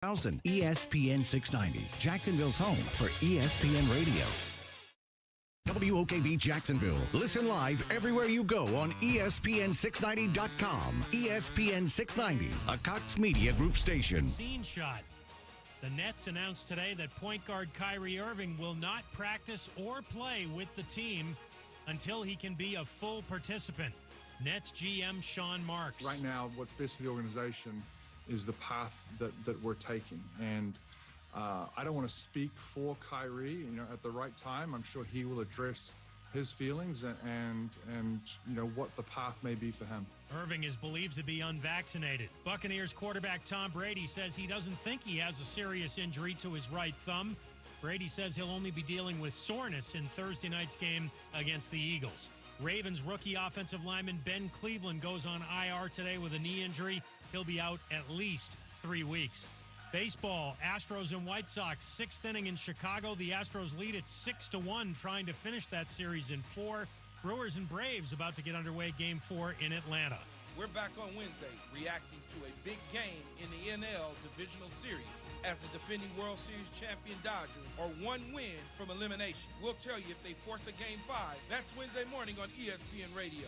ESPN 690, Jacksonville's home for ESPN Radio. WOKV Jacksonville. Listen live everywhere you go on ESPN690.com. ESPN 690, a Cox Media Group station. Scene shot. The Nets announced today that point guard Kyrie Irving will not practice or play with the team until he can be a full participant. Nets GM Sean Marks. Right now, what's best for the organization is the path that we're taking. And I don't want to speak for Kyrie. At the right time, I'm sure he will address his feelings and what the path may be for him. Irving is believed to be unvaccinated. Buccaneers quarterback Tom Brady says he doesn't think he has a serious injury to his right thumb. Brady says he'll only be dealing with soreness in Thursday night's game against the Eagles. Ravens rookie offensive lineman Ben Cleveland goes on IR today with a knee injury. He'll be out at least 3 weeks. Baseball, Astros and White Sox, 6th inning in Chicago. The Astros lead at 6-1, trying to finish that series in 4. Brewers and Braves about to get underway Game 4 in Atlanta. We're back on Wednesday reacting to a big game in the NL Divisional Series as the defending World Series champion Dodgers are 1 win from elimination. We'll tell you if they force a Game 5. That's Wednesday morning on ESPN Radio.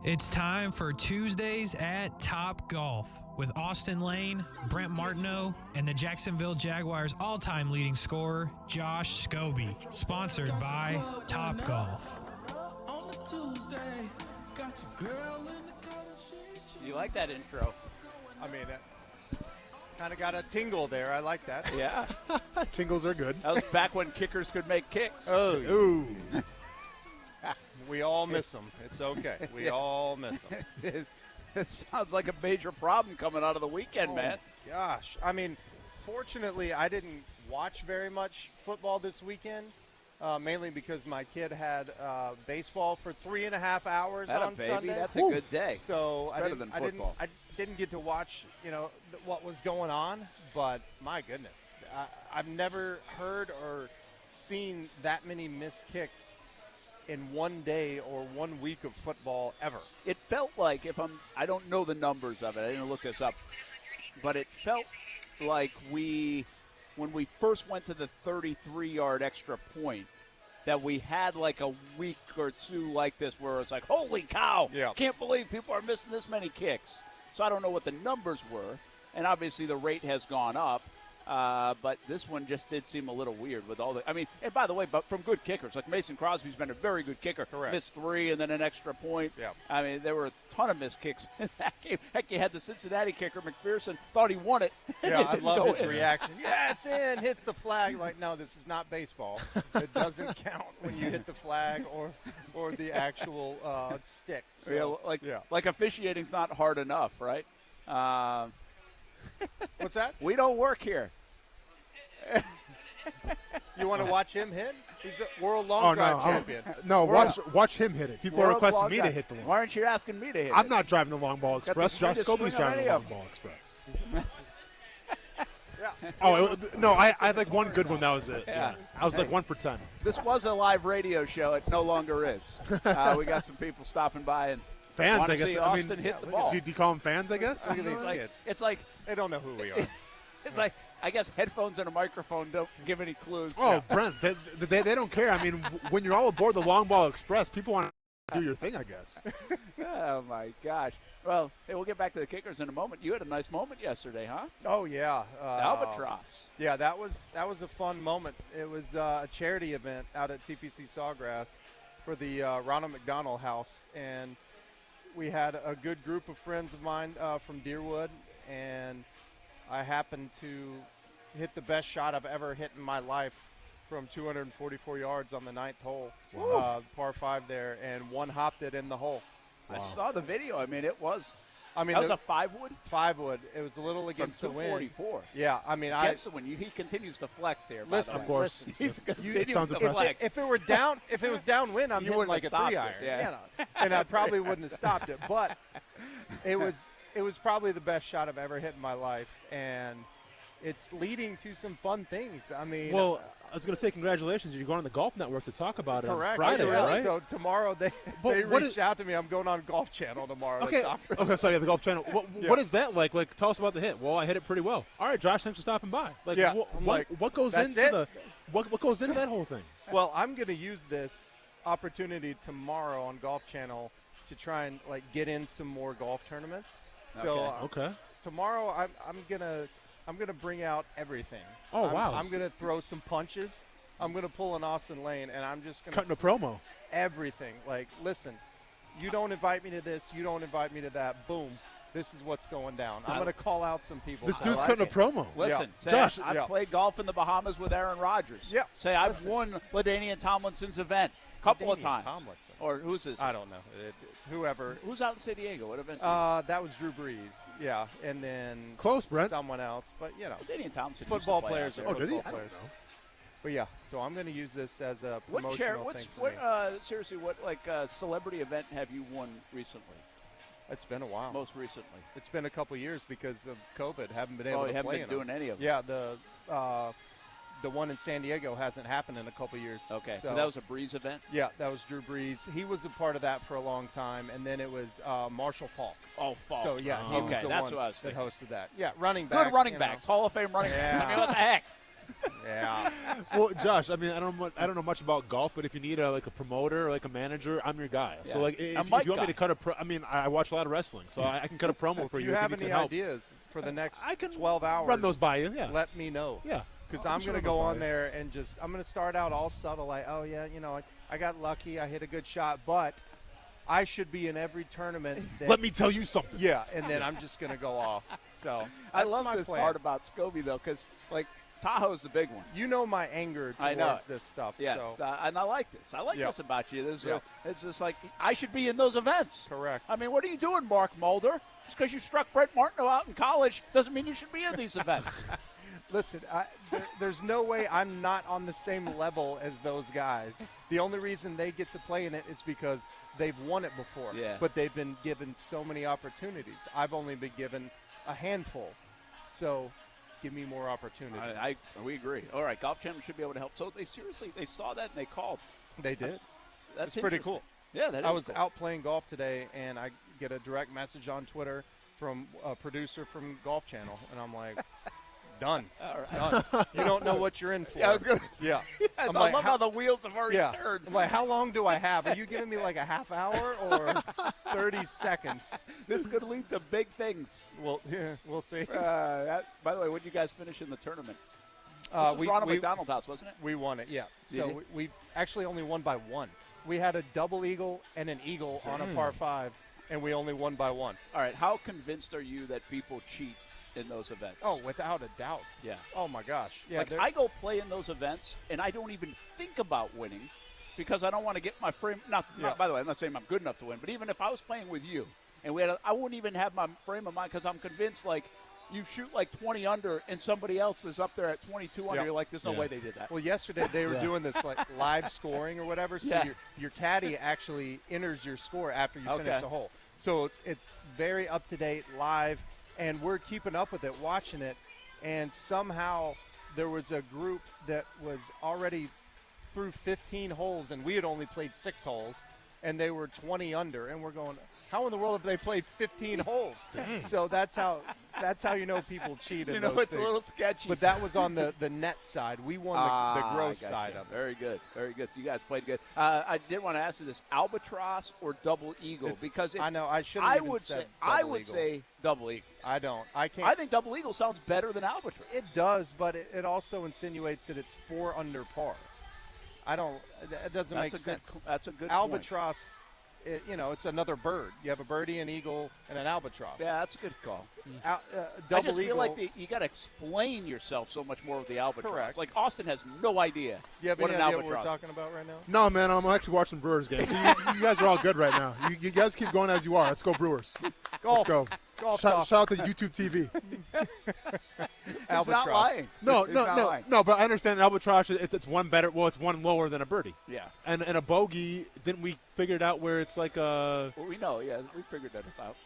It's time for Tuesdays at Topgolf with Austin Lane, Brent Martineau, and the Jacksonville Jaguars' all-time leading scorer, Josh Scobee. Sponsored by Topgolf. You like that intro? I mean, kind of got a tingle there. I like that. Yeah. Tingles are good. That was back when kickers could make kicks. Oh, Ooh. we all miss them. It's okay. We all miss them. It sounds like a major problem coming out of the weekend, man. Gosh. I mean, fortunately, I didn't watch very much football this weekend, mainly because my kid had baseball for 3.5 hours on Sunday. That's a good day. So I didn't get to watch, what was going on. But my goodness, I've never heard or seen that many missed kicks in one day or 1 week of football ever. It felt like, I don't know the numbers of it, I didn't look this up, but it felt like when we first went to the 33-yard extra point, that we had like a week or two like this where it's like, holy cow, can't believe people are missing this many kicks. So I don't know what the numbers were, and obviously the rate has gone up. But this one just did seem a little weird with all the – and by the way, but from good kickers. Like Mason Crosby's been a very good kicker. Correct. Missed 3 and then an extra point. Yeah. I mean, there were a ton of missed kicks in that game. Heck, you had the Cincinnati kicker, McPherson, thought he won it. Yeah, I love his reaction. Yeah, it's in, hits the flag. Like, no, this is not baseball. It doesn't count when you hit the flag or the actual stick. So, like officiating's not hard enough, right? What's that? We don't work here. You want to watch him hit? He's a world long drive champion. Watch him hit it. People are requesting me to hit the long. Why aren't you asking me to hit it? I'm not driving the long ball express. Josh Scobee's driving the long ball express. I had like one good one. That was it. Yeah. I was like 1 for 10. This was a live radio show. It no longer is. We got some people stopping by and fans, I guess. See Austin hit the ball. Do you call them fans, I guess? Look at these kids. It's like they don't know who we are. It's like, I guess headphones and a microphone don't give any clues. Oh, Brent, they don't care. I mean, when you're all aboard the Long Ball Express, people want to do your thing, I guess. Oh, my gosh. Well, hey, we'll get back to the kickers in a moment. You had a nice moment yesterday, huh? Oh, yeah. Albatross. Yeah, that was a fun moment. It was a charity event out at TPC Sawgrass for the Ronald McDonald House, and we had a good group of friends of mine from Deerwood, and I happened to hit the best shot I've ever hit in my life from 244 yards on the 9th hole, par 5 there, and one-hopped it in the hole. Wow. I saw the video. I mean, it was – that was a 5-wood? 5-wood. It was a little against the wind. 244. Yeah, I mean, against the wind. He continues to flex here. Listen, of course. He's it sounds impressive. If it was downwind, I'm hitting like a 3-iron. Yeah. And I probably wouldn't have stopped it. But it was probably the best shot I've ever hit in my life. And it's leading to some fun things. I mean, Well, I was going to say congratulations. You're going on the Golf Network to talk about it correct. on Friday, right? So tomorrow they reached out to me. I'm going on Golf Channel tomorrow. Okay. Okay. Sorry, the Golf Channel. What is that like? Like, tell us about the hit. Well, I hit it pretty well. All right, Josh, thanks for stopping by. Like, Yeah, what goes that's into it? what goes into that whole thing? Well, I'm going to use this opportunity tomorrow on Golf Channel to try and like get in some more golf tournaments. So Okay. tomorrow I'm gonna bring out everything. Oh, wow. I'm gonna throw some punches. I'm gonna pull an Austin Lane, and I'm just gonna Cutting a promo. everything. Like, listen, you don't invite me to this, you don't invite me to that. Boom, this is what's going down. I'm gonna call out some people. This So dude's I cutting a can- promo. Listen, say, Josh, I've played golf in the Bahamas with Aaron Rodgers. Yeah. Say I've won LaDainian Tomlinson's event a couple of LaDainian times. Tomlinson. Or who's his? I don't know. Whoever. Who's out in San Diego? What event? That was Drew Brees. Yeah, and then Close, Brent. someone else, but you know, LaDainian Tomlinson. football used to play players out are there. did he? football I don't players. know. But yeah, so I'm going to use this as a What promotional thing. seriously, what celebrity event have you won recently? It's been a while. Most recently. It's been a couple years because of COVID. Haven't been able Oh, to you haven't play been in doing them. any of them. Yeah, the one in San Diego hasn't happened in a couple years. Okay, so that was a Breeze event. yeah, that was Drew Brees. He was a part of that for a long time, and then it was Marshall Falk. Oh, Falk. So yeah, he was Okay, the that's one what I was that thinking. hosted that. Yeah, running backs. Good running you know. backs, Hall of Fame running backs. I mean, Yeah. what the heck? Yeah. Well, Josh, I mean, I don't know much about golf, but if you need a promoter or like a manager, I'm your guy. So Yeah. like, if mic you want me guy. to cut I mean, I watch a lot of wrestling, so I can cut a promo for If you. you if have need any some help. ideas for the next I can 12 hours, run those by you. Yeah. let me know. Yeah. Because I'm I'm sure going to they'll go buy on it. there and I'm going to start out all subtle, like, oh, yeah, you know, I got lucky. I hit a good shot, but I should be in every tournament. That, Let me tell you something. Yeah, and then I'm just going to go off. So I that's love my this plan. part about Scobee, though, because, like, Tahoe's the big one. You know my anger I towards know. this stuff. Yes, So. and I like this. I like Yeah. this about you. Yeah. It's just like, I should be in those events. Correct. I mean, what are you doing, Mark Mulder? Just because you struck Brent Martineau out in college doesn't mean you should be in these events. Listen, there's no way I'm not on the same level as those guys. The only reason they get to play in it is because they've won it before. Yeah. But they've been given so many opportunities. I've only been given a handful. So give me more opportunities. We agree. All right, Golf Channel should be able to help. So they saw that and they called. They did. That's It's pretty interesting. cool. Yeah, that is I was cool. out playing golf today, and I get a direct message on Twitter from a producer from Golf Channel, and I'm like, done. All right. Done. You don't know what you're in for. Yeah, I was going to Yeah. I I'm love like, how the wheels have already Yeah. turned. I'm like, how long do I have? Are you giving me like a half hour or 30 seconds? This could lead to big things. Well, yeah, we'll see. By the way, what did you guys finish in the tournament? This was We Ronald McDonald House, wasn't it? we won it, yeah. Did So you? we actually only won by one. We had a double eagle and an eagle on a par 5, and we only won by one. All right, how convinced are you that people cheat in those events? Oh, without a doubt. Yeah. Oh, my gosh. Yeah, Like, they're- I go play in those events, and I don't even think about winning because I don't want to get my frame. By the way, I'm not saying I'm good enough to win, but even if I was playing with you, and I wouldn't even have my frame of mind because I'm convinced, like, you shoot like 20 under, and somebody else is up there at 22 under. Yeah. You're like, there's no Yeah. way they did that. Well, yesterday they were doing this like live scoring or whatever. So Yeah. your caddy actually enters your score after you finish Okay. the hole. So it's very up to date, live, and we're keeping up with it, watching it. And somehow there was a group that was already through 15 holes, and we had only played 6 holes, and they were 20 under, and we're going, how in the world have they played 15 holes? So that's how you know people cheat. You in know, those it's things. a little sketchy. But that was on the net side. We won the gross I gotcha. side of it. Very good, very good. So you guys played good. I did want to ask you this: albatross or double eagle? It's- Because I know I should. I would say double eagle. I don't. I can't. I think double eagle sounds better than albatross. it does, but it also insinuates that it's 4 under par. I don't. It doesn't make sense. That's a good point. Albatross. It's another bird. You have a birdie, an eagle, and an albatross. Yeah, that's a good call. Double I just eagle. feel like you got to explain yourself so much more with the albatross. Correct. Like Austin has no idea you have what any an idea what albatross. we're talking about right now? No, man, I'm actually watching Brewers games. So you guys are all good right now. You guys keep going as you are. Let's go Brewers. Golf. Let's go. Golf Shout out to YouTube TV. He's Albatross. not lying. No, He's not lying. no. But I understand albatross. It's one better. Well, it's one lower than a birdie. Yeah. And a bogey. Didn't we figure it out where it's like a? Well, we know. Yeah, we figured that out.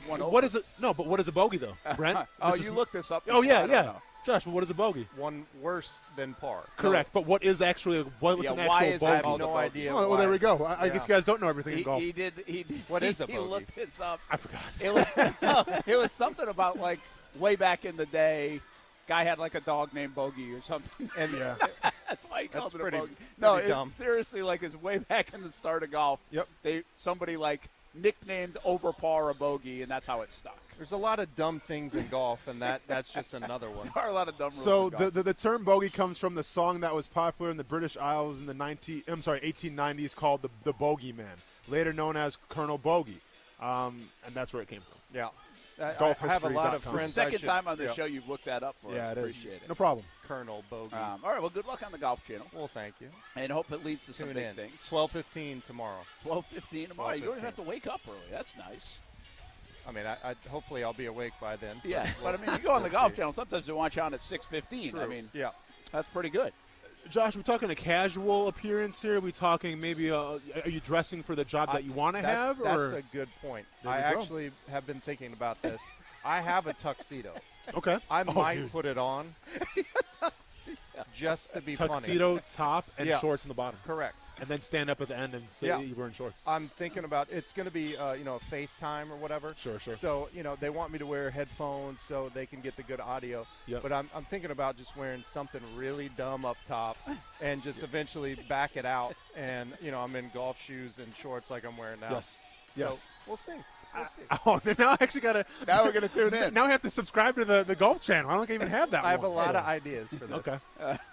One What is it? No, but what is a bogey though, Brent? Oh, This you is- looked this up. Oh yeah, I don't yeah. know. Josh, what is a bogey? One worse than par. Correct, but what is actually what's an why actual is bogey? I have no idea. Oh, well, there we go. I guess you guys don't know everything in golf. He did. What is a He bogey? looked this up. I forgot. It was something about like way back in the day. Guy had like a dog named Bogey or something. And That's why he called it pretty- a bogey. No, pretty dumb. seriously, like it's way back in the start of golf. Yep. Somebody like nicknamed over par a bogey, and that's how it stuck. there's a lot of dumb things in golf, and that's just another one. There are a lot of dumb rules. So in golf. the term bogey comes from the song that was popular in the British Isles in the 1890s called the Bogeyman, later known as Colonel Bogey, and that's where it came from. Yeah. I have a lot of golfhistory.com. friends. Second time on the show you've looked that up for us. Yeah, it is. Appreciate it. No problem. Colonel Bogey. All right, well, good luck on the Golf Channel, Well, thank you. and hope it leads to some Tune big in. things. 12:15 tomorrow. 12:15 tomorrow. You don't even 12:15. have to wake up early. That's nice. I mean, I hopefully I'll be awake by then. Yeah, but I mean, you go on the Golf Channel. Sometimes they want you on at 6:15. I mean, Yeah. that's pretty good. Josh, are we talking a casual appearance here? Are we talking maybe are you dressing for the job that you want to have? That's or? a good point. There I we go. actually have been thinking about this. I have a tuxedo. Okay. I might dude. put it on just to be Tuxedo top and Yeah. shorts in the bottom. funny. Correct. And then stand up at the end and say Yeah. you were in shorts. I'm thinking about it's going to be a FaceTime or whatever. Sure. So they want me to wear headphones so they can get the good audio. Yep. But I'm thinking about just wearing something really dumb up top and just eventually back it out. And I'm in golf shoes and shorts like I'm wearing now. Yes. So Yes. we'll see. We'll see. Oh, now I actually got to. Now we're going to tune in. Now I have to subscribe to the Golf Channel. I don't even have that I have a one. lot of ideas for this. Okay.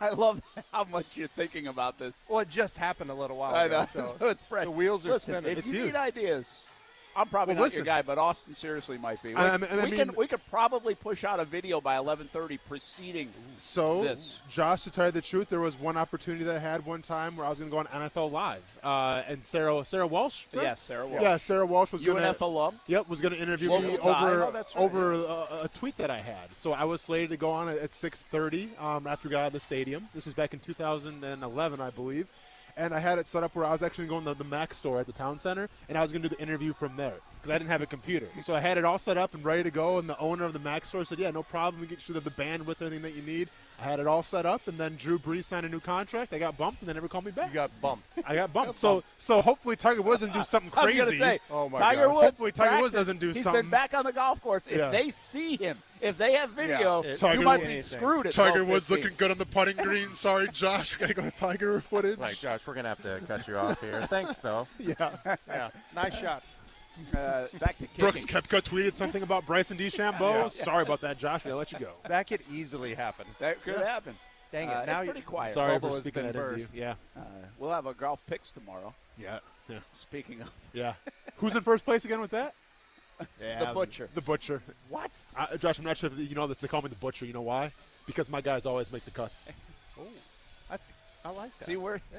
I love how much you're thinking about this. Well, it just happened a little while I ago. know. So So it's fresh. the wheels are Listen, spinning. if It's you huge. need ideas, I'm probably Well, not your listen. guy, but Austin seriously might be. I mean- We could probably push out a video by 11:30 preceding So, this. Josh, to tell you the truth, there was one opportunity that I had one time where I was going to go on NFL Live, and Sarah Walsh. Right? Yes, Sarah Walsh. Yeah, Sarah Walsh was going UNF to. alum. Yep, was going to interview Local me tie. over Oh, that's right, over a tweet that I had. So I was slated to go on at 6:30 after we got out of the stadium. This was back in 2011, I believe. And I had it set up where I was actually going to the Mac store at the town center, and I was going to do the interview from there because I didn't have a computer. So I had it all set up and ready to go, and the owner of the Mac store said, yeah, no problem. We get you the bandwidth, anything that you need. I had it all set up, and then Drew Brees signed a new contract. I got bumped, and they never called me back. You got bumped. I got bumped. So hopefully Tiger Woods doesn't do something I was crazy. going to say, Oh, my Tiger God. Woods. Hopefully Tiger Woods practice. doesn't do He's something. been back on the golf course. If Yeah. they see him, if they have video, Yeah. you might be Anything. screwed at Tiger 12:15. Woods looking good on the putting green. Sorry, Josh. Got to go to Tiger footage. Like, Josh, we're going to have to cut you off here. Thanks, though. Yeah. Yeah. Nice shot. Back to kicking. Brooks Koepka tweeted something about Bryson DeChambeau. Sorry about that, Josh. I'll let you go. That could easily happen. That could happen. Dang it. Now it's pretty quiet. Sorry Bobo for has speaking been that into you. burst. Yeah. We'll have a golf picks tomorrow. Yeah. Yeah. Speaking of Yeah. Who's in first place again with that? the butcher. The Butcher. What? Josh, I'm not sure if you know this. They call me the Butcher. You know why? Because my guys always make the cuts. I like that. See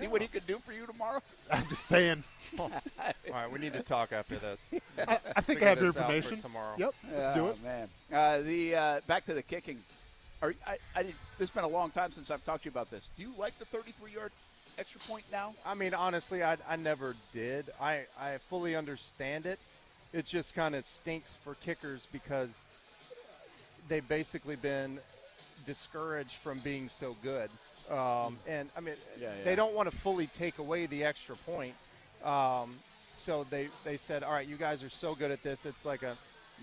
what he could do for you tomorrow. I'm just saying. All right, we need to talk after this. I think Figure I have your this out for information. tomorrow. Yep. Let's do it. Man. Back to the kicking. It's been a long time since I've talked to you about this. Do you like the 33-yard extra point now? I mean, honestly, I never did. I fully understand it. It just kind of stinks for kickers because they've basically been discouraged from being so good. And, I mean, they don't want to fully take away the extra point. So they said, all right, you guys are so good at this. It's like a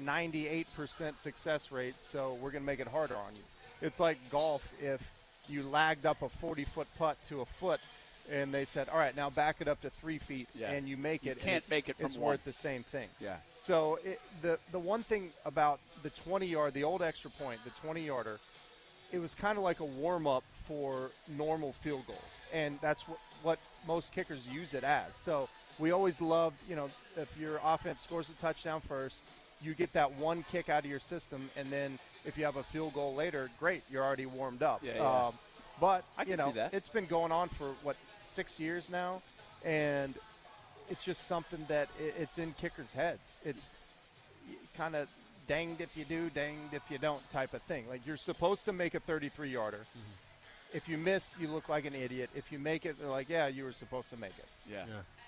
98% success rate, so we're going to make it harder on you. It's like golf. If you lagged up a 40-foot putt to a foot, and they said, all right, now back it up to 3 feet, and you make it. You can't make it from it's one. worth the same thing. Yeah. So the one thing about the 20-yard, the old extra point, the 20-yarder, it was kind of like a warm-up for normal field goals, and that's what most kickers use it as. So we always loved, if your offense scores a touchdown first, you get that one kick out of your system, and then if you have a field goal later, great, you're already warmed up. Yeah. But, I can see that. it's been going on for, 6 years now, and it's just something that it's in kickers' heads. It's kind of danged if you do, danged if you don't type of thing. Like, you're supposed to make a 33-yarder. if you miss, you look like an idiot. If you make it, they're like, yeah, you were supposed to make it. Yeah.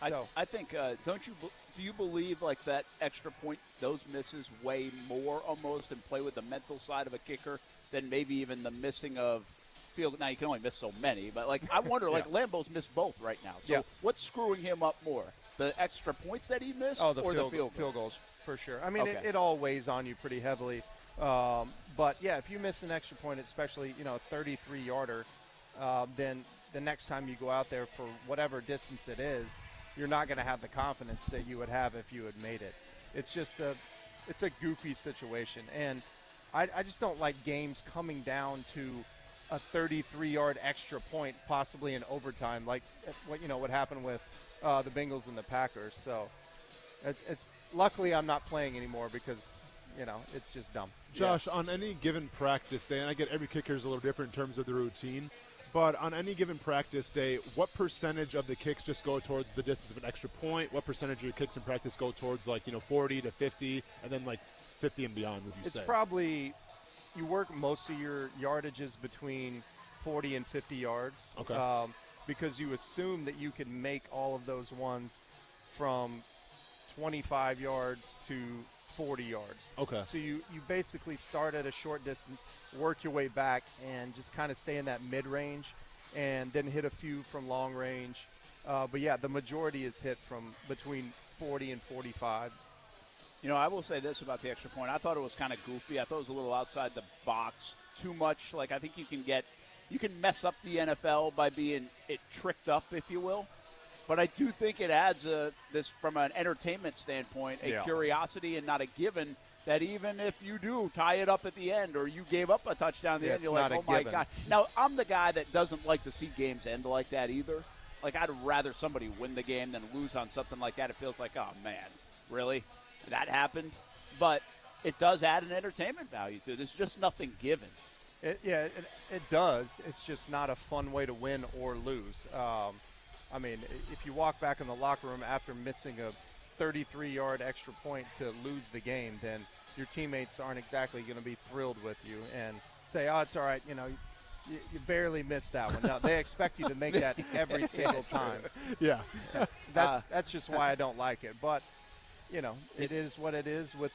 So I think, do you believe like that extra point, those misses weigh more almost and play with the mental side of a kicker than maybe even the missing of field? Now, you can only miss so many, but like I wonder, like Lambeau's missed both right now. So what's screwing him up more? The extra points that he missed or the field goals, for sure. I mean, it all weighs on you pretty heavily. But, yeah, if you miss an extra point, especially, a 33-yarder, then the next time you go out there for whatever distance it is, you're not going to have the confidence that you would have if you had made it. It's just it's a goofy situation. And I just don't like games coming down to a 33-yard extra point, possibly in overtime, like what happened with the Bengals and the Packers. So it's luckily I'm not playing anymore because it's just dumb. Josh, on any given practice day, and I get every kicker is a little different in terms of the routine, but on any given practice day, what percentage of the kicks just go towards the distance of an extra point? What percentage of your kicks in practice go towards 40 to 50, and then 50 and beyond, would you say? It's probably you work most of your yardages between 40 and 50 yards. Okay. Because you assume that you can make all of those ones from 25 yards to 40 yards. Okay. So you basically start at a short distance, work your way back, and just kind of stay in that mid-range, and then hit a few from long range. But, yeah, the majority is hit from between 40 and 45. I will say this about the extra point. I thought it was kind of goofy. I thought it was a little outside the box, too much. I think you can mess up the NFL by being tricked up, if you will. But I do think it adds this from an entertainment standpoint, curiosity and not a given that even if you do tie it up at the end or you gave up a touchdown at the end, you're like, oh, my God. Now, I'm the guy that doesn't like to see games end like that either. I'd rather somebody win the game than lose on something like that. It feels like, oh, man, really? That happened? But it does add an entertainment value to it. There's just nothing given. It does. It's just not a fun way to win or lose. I mean, if you walk back in the locker room after missing a 33-yard extra point to lose the game, then your teammates aren't exactly going to be thrilled with you and say, oh, it's all right, you barely missed that one. No, they expect you to make that every single time. Yeah. That's just why I don't like it. But, it is what it is with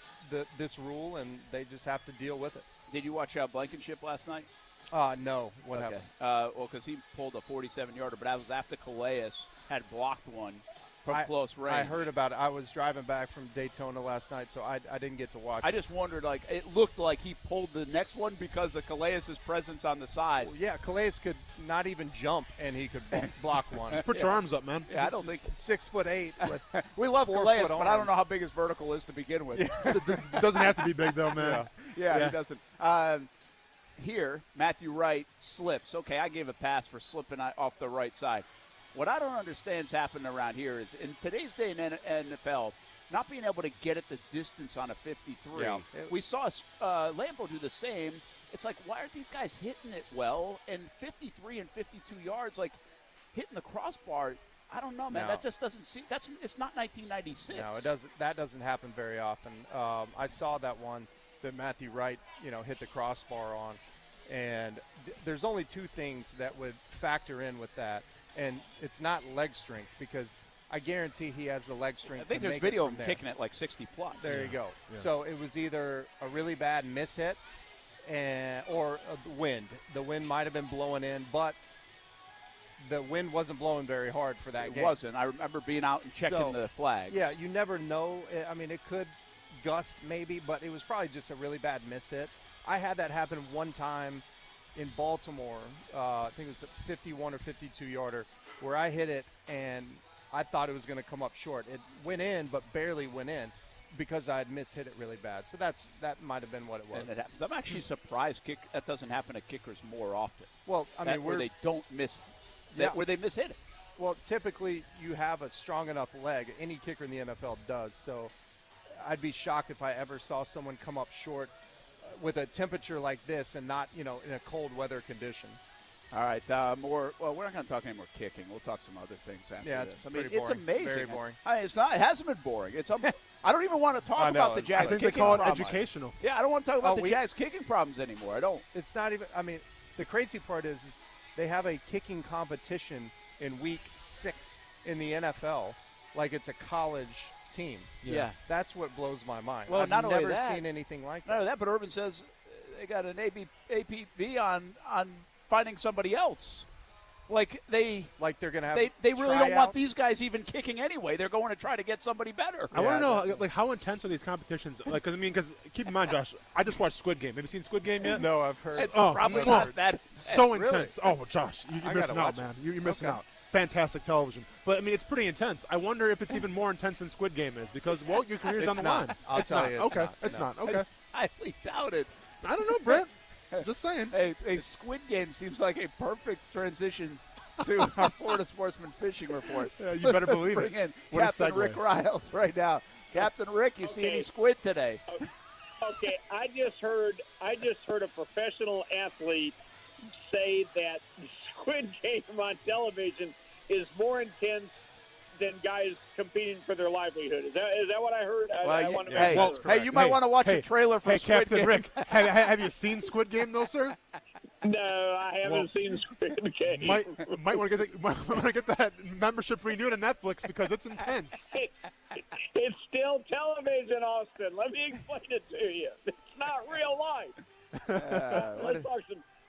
this rule, and they just have to deal with it. Did you watch Blankenship last night? No. What happened? Well, because he pulled a 47-yarder, but that was after Calais had blocked one from close range. I heard about it. I was driving back from Daytona last night, so I didn't get to watch it. I just wondered, it looked like he pulled the next one because of Calais' presence on the side. Well, yeah, Calais could not even jump, and he could block one. Just put your arms up, man. Yeah, I don't think 6'8". We love Calais, but I don't know how big his vertical is to begin with. It doesn't have to be big, though, man. Yeah, he doesn't. Here, Matthew Wright slips. Okay, I gave a pass for slipping off the right side. What I don't understand is happening around here is in today's day in NFL, not being able to get at the distance on a 53. Yeah. We saw Lambeau do the same. It's like, why aren't these guys hitting it well? And 53 and 52 yards, hitting the crossbar, I don't know, man. No. That just doesn't seem – it's not 1996. No, it doesn't. That doesn't happen very often. I saw that one that Matthew Wright, hit the crossbar on. And there's only two things that would factor in with that. And it's not leg strength because I guarantee he has the leg strength. I think there's video of him kicking it 60 plus. There you go. Yeah. So it was either a really bad mishit or a wind. The wind might have been blowing in, but the wind wasn't blowing very hard for that game. It wasn't. I remember being out and checking the flags. Yeah, you never know. I mean, it could gust maybe, but it was probably just a really bad mishit. I had that happen one time in Baltimore. I think it was a 51 or 52-yarder where I hit it, and I thought it was going to come up short. It went in, but barely went in because I had mishit it really bad. So that might have been what it was. And I'm actually surprised that doesn't happen to kickers more often. Well, I mean, where they don't miss where they mishit it. Well, typically you have a strong enough leg. Any kicker in the NFL does. So I'd be shocked if I ever saw someone come up short with a temperature like this and not, in a cold weather condition. All right, we're not going to talk any more kicking. We'll talk some other things after this. I mean, it's amazing. Very boring. It's not. It hasn't been boring. I don't even want to talk about the Jags. I think they call it educational. Yeah, I don't want to talk about the Jags kicking problems anymore. I don't. It's not even. I mean, the crazy part is they have a kicking competition in week 6 in the NFL like it's a college team. Yeah. That's what blows my mind. Well, I've not only never that, seen anything like that. Not only that, but Urban says they got an APB on finding somebody else. Like they're going to have they really don't want these guys even kicking anyway. They're going to try to get somebody better. I want to know, like, how intense are these competitions? Like, because keep in mind, Josh, I just watched Squid Game. Have you seen Squid Game yet? No, I've heard. It's probably not that so really? intense. Oh, Josh, you're missing out, man. You're missing out. Fantastic television. But, I mean, it's pretty intense. I wonder if it's even more intense than Squid Game is because, well, your career's on the line. I'll tell you. It's not. Okay. I highly doubt it. I don't know, Brett. Just saying. A Squid Game seems like a perfect transition to our Florida Sportsman Fishing Report. Yeah, you better believe Bring it. in Captain Rick Riles right now. Captain Rick, you see any squid today? Okay, I just heard a professional athlete say that the Squid Game on television is more intense than guys competing for their livelihood. Is that what I heard? Hey, you might want to watch a trailer for Squid Captain Game. Rick, have you seen Squid Game, though, sir? No, I haven't seen Squid Game. Might want to get that membership renewed on Netflix because it's intense. It's still television, Austin. Let me explain it to you. It's not real life.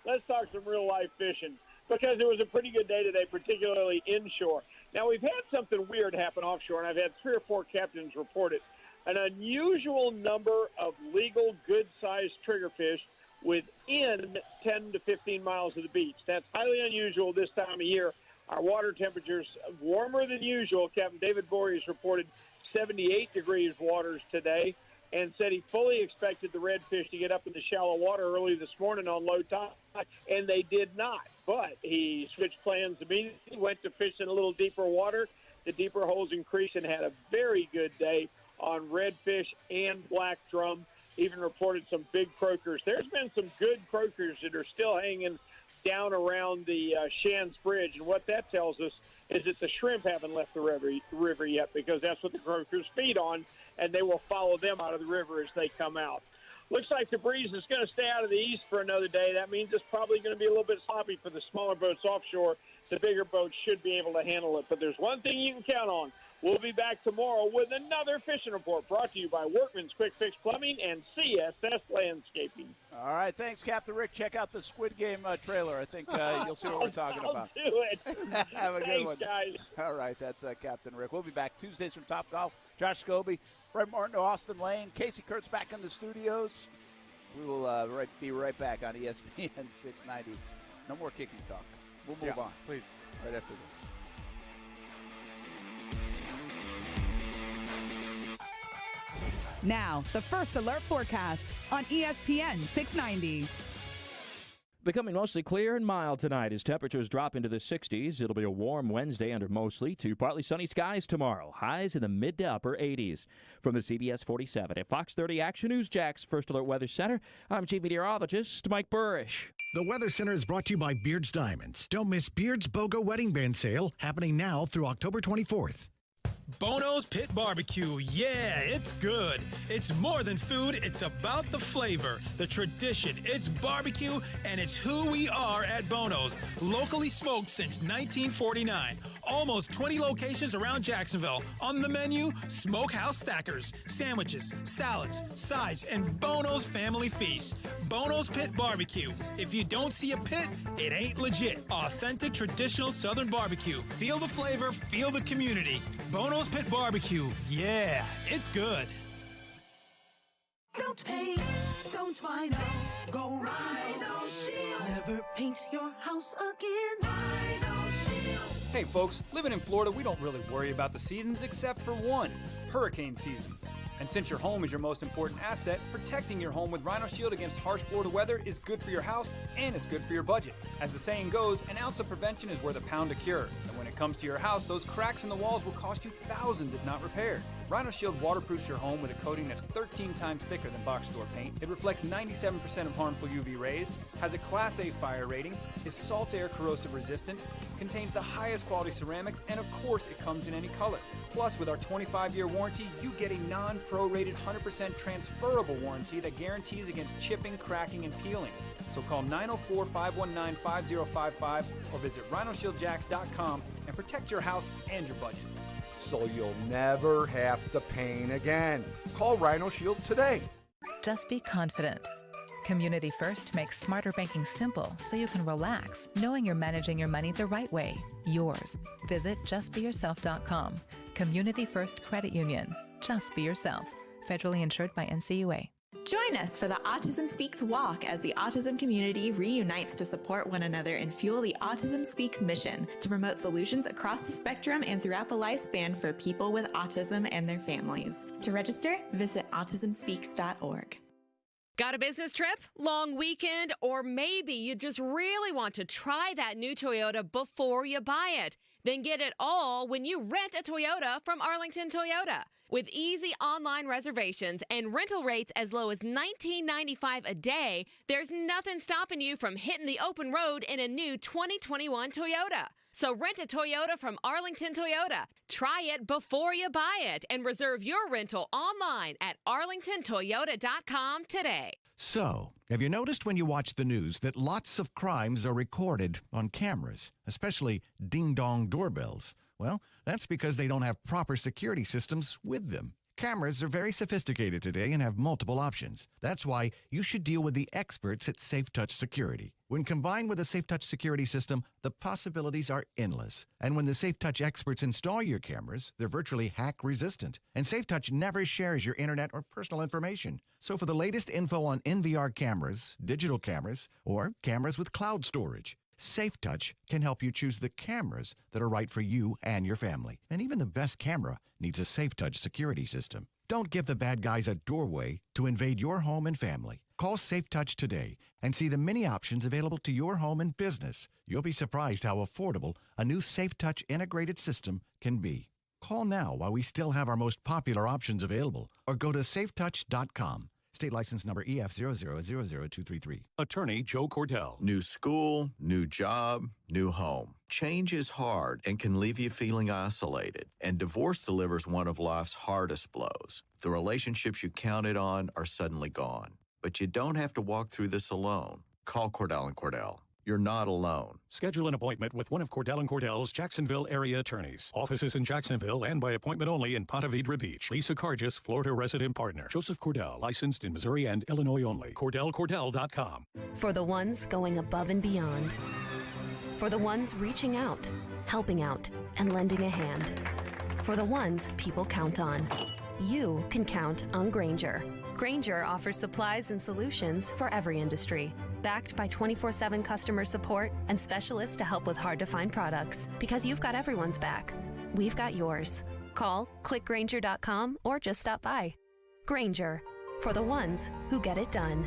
Let's talk some real life fishing because it was a pretty good day today, particularly inshore. Now we've had something weird happen offshore, and I've had 3 or 4 captains report it. An unusual number of legal, good-sized triggerfish within 10 to 15 miles of the beach. That's highly unusual this time of year. Our water temperatures warmer than usual. Captain David Voorhees reported 78 degrees waters today and said he fully expected the redfish to get up in the shallow water early this morning on low tide, and they did not. But he switched plans immediately, went to fish in a little deeper water. The deeper holes increased and had a very good day on redfish and black drum. Even reported some big croakers. There's been some good croakers that are still hanging down around the Shands Bridge, and what that tells us is that the shrimp haven't left the river yet because that's what the croakers feed on, and they will follow them out of the river as they come out. Looks like the breeze is going to stay out of the east for another day. That means it's probably going to be a little bit sloppy for the smaller boats offshore. The bigger boats should be able to handle it, but there's one thing you can count on. We'll be back tomorrow with another fishing report brought to you by Workman's Quick Fix Plumbing and CSS Landscaping. All right, thanks, Captain Rick. Check out the Squid Game trailer. I think you'll see what we're talking about. I'll do it. Have a good one. Guys. All right, that's Captain Rick. We'll be back Tuesdays from Topgolf. Josh Scobee, Brett Martin, Austin Lane, Casey Kurtz back in the studios. We will be right back on ESPN 690. No more kicking talk. We'll move on. Please. Right after this. Now, the First Alert Forecast on ESPN 690. Becoming mostly clear and mild tonight as temperatures drop into the 60s. It'll be a warm Wednesday under mostly to partly sunny skies tomorrow. Highs in the mid to upper 80s. From the CBS 47 at Fox 30 Action News Jax First Alert Weather Center, I'm Chief Meteorologist Mike Burrish. The Weather Center is brought to you by Beard's Diamonds. Don't miss Beard's BOGO Wedding Band Sale happening now through October 24th. Bono's Pit Barbecue. Yeah, it's good. It's more than food. It's about the flavor, the tradition. It's barbecue, and it's who we are at Bono's. Locally smoked since 1949. Almost 20 locations around Jacksonville. On the menu, smokehouse stackers, sandwiches, salads, sides, and Bono's Family Feast. Bono's Pit Barbecue. If you don't see a pit, it ain't legit. Authentic traditional Southern barbecue. Feel the flavor, feel the community. Bono's Pit Barbecue. Yeah, it's good. Don't paint, don't vinyl, go Rhino Shield. Never paint your house again. Rhino Shield. Hey folks, living in Florida, we don't really worry about the seasons except for one, hurricane season. And since your home is your most important asset, protecting your home with Rhino Shield against harsh Florida weather is good for your house and it's good for your budget. As the saying goes, an ounce of prevention is worth a pound of cure. And when it comes to your house, those cracks in the walls will cost you thousands if not repaired. Rhino Shield waterproofs your home with a coating that's 13 times thicker than box store paint. It reflects 97% of harmful UV rays, has a Class A fire rating, is salt air corrosive resistant, contains the highest quality ceramics, and of course it comes in any color. Plus, with our 25-year warranty, you get a non-prorated 100% transferable warranty that guarantees against chipping, cracking, and peeling. So call 904-519-5055 or visit rhinoshieldjacks.com and protect your house and your budget. So you'll never have to paint again. Call Rhino Shield today. Just be confident. Community First makes smarter banking simple so you can relax, knowing you're managing your money the right way, yours. Visit justbeyourself.com. Community First Credit Union. Just be yourself. Federally insured by NCUA. Join us for the Autism Speaks Walk as the autism community reunites to support one another and fuel the Autism Speaks mission to promote solutions across the spectrum and throughout the lifespan for people with autism and their families. To register, visit autismspeaks.org. Got a business trip, long weekend, or maybe you just really want to try that new Toyota before you buy it? Then get it all when you rent a Toyota from Arlington Toyota. With easy online reservations and rental rates as low as $19.95 a day, there's nothing stopping you from hitting the open road in a new 2021 Toyota. So rent a Toyota from Arlington Toyota. Try it before you buy it and reserve your rental online at arlingtontoyota.com today. So, have you noticed when you watch the news that lots of crimes are recorded on cameras, especially ding-dong doorbells? Well, that's because they don't have proper security systems with them. Cameras are very sophisticated today and have multiple options. That's why you should deal with the experts at SafeTouch Security. When combined with a SafeTouch security system, the possibilities are endless. And when the SafeTouch experts install your cameras, they're virtually hack-resistant. And SafeTouch never shares your internet or personal information. So for the latest info on NVR cameras, digital cameras, or cameras with cloud storage, SafeTouch can help you choose the cameras that are right for you and your family. And even the best camera needs a SafeTouch security system. Don't give the bad guys a doorway to invade your home and family. Call SafeTouch today and see the many options available to your home and business. You'll be surprised how affordable a new SafeTouch integrated system can be. Call now while we still have our most popular options available, or go to safetouch.com. State license number EF0000233. Attorney Joe Cordell. New school, new job, new home. Change is hard and can leave you feeling isolated. And divorce delivers one of life's hardest blows. The relationships you counted on are suddenly gone. But you don't have to walk through this alone. Call Cordell & Cordell. You're not alone. Schedule an appointment with one of Cordell & Cordell's Jacksonville area attorneys. Offices in Jacksonville and by appointment only in Ponte Vedra Beach. Lisa Cargis, Florida resident partner. Joseph Cordell, licensed in Missouri and Illinois only. CordellCordell.com. For the ones going above and beyond. For the ones reaching out, helping out, and lending a hand. For the ones people count on. You can count on Grainger. Grainger offers supplies and solutions for every industry. Backed by 24/7 customer support and specialists to help with hard-to-find products. Because you've got everyone's back. We've got yours. Call, click Grainger.com, or just stop by. Grainger, for the ones who get it done.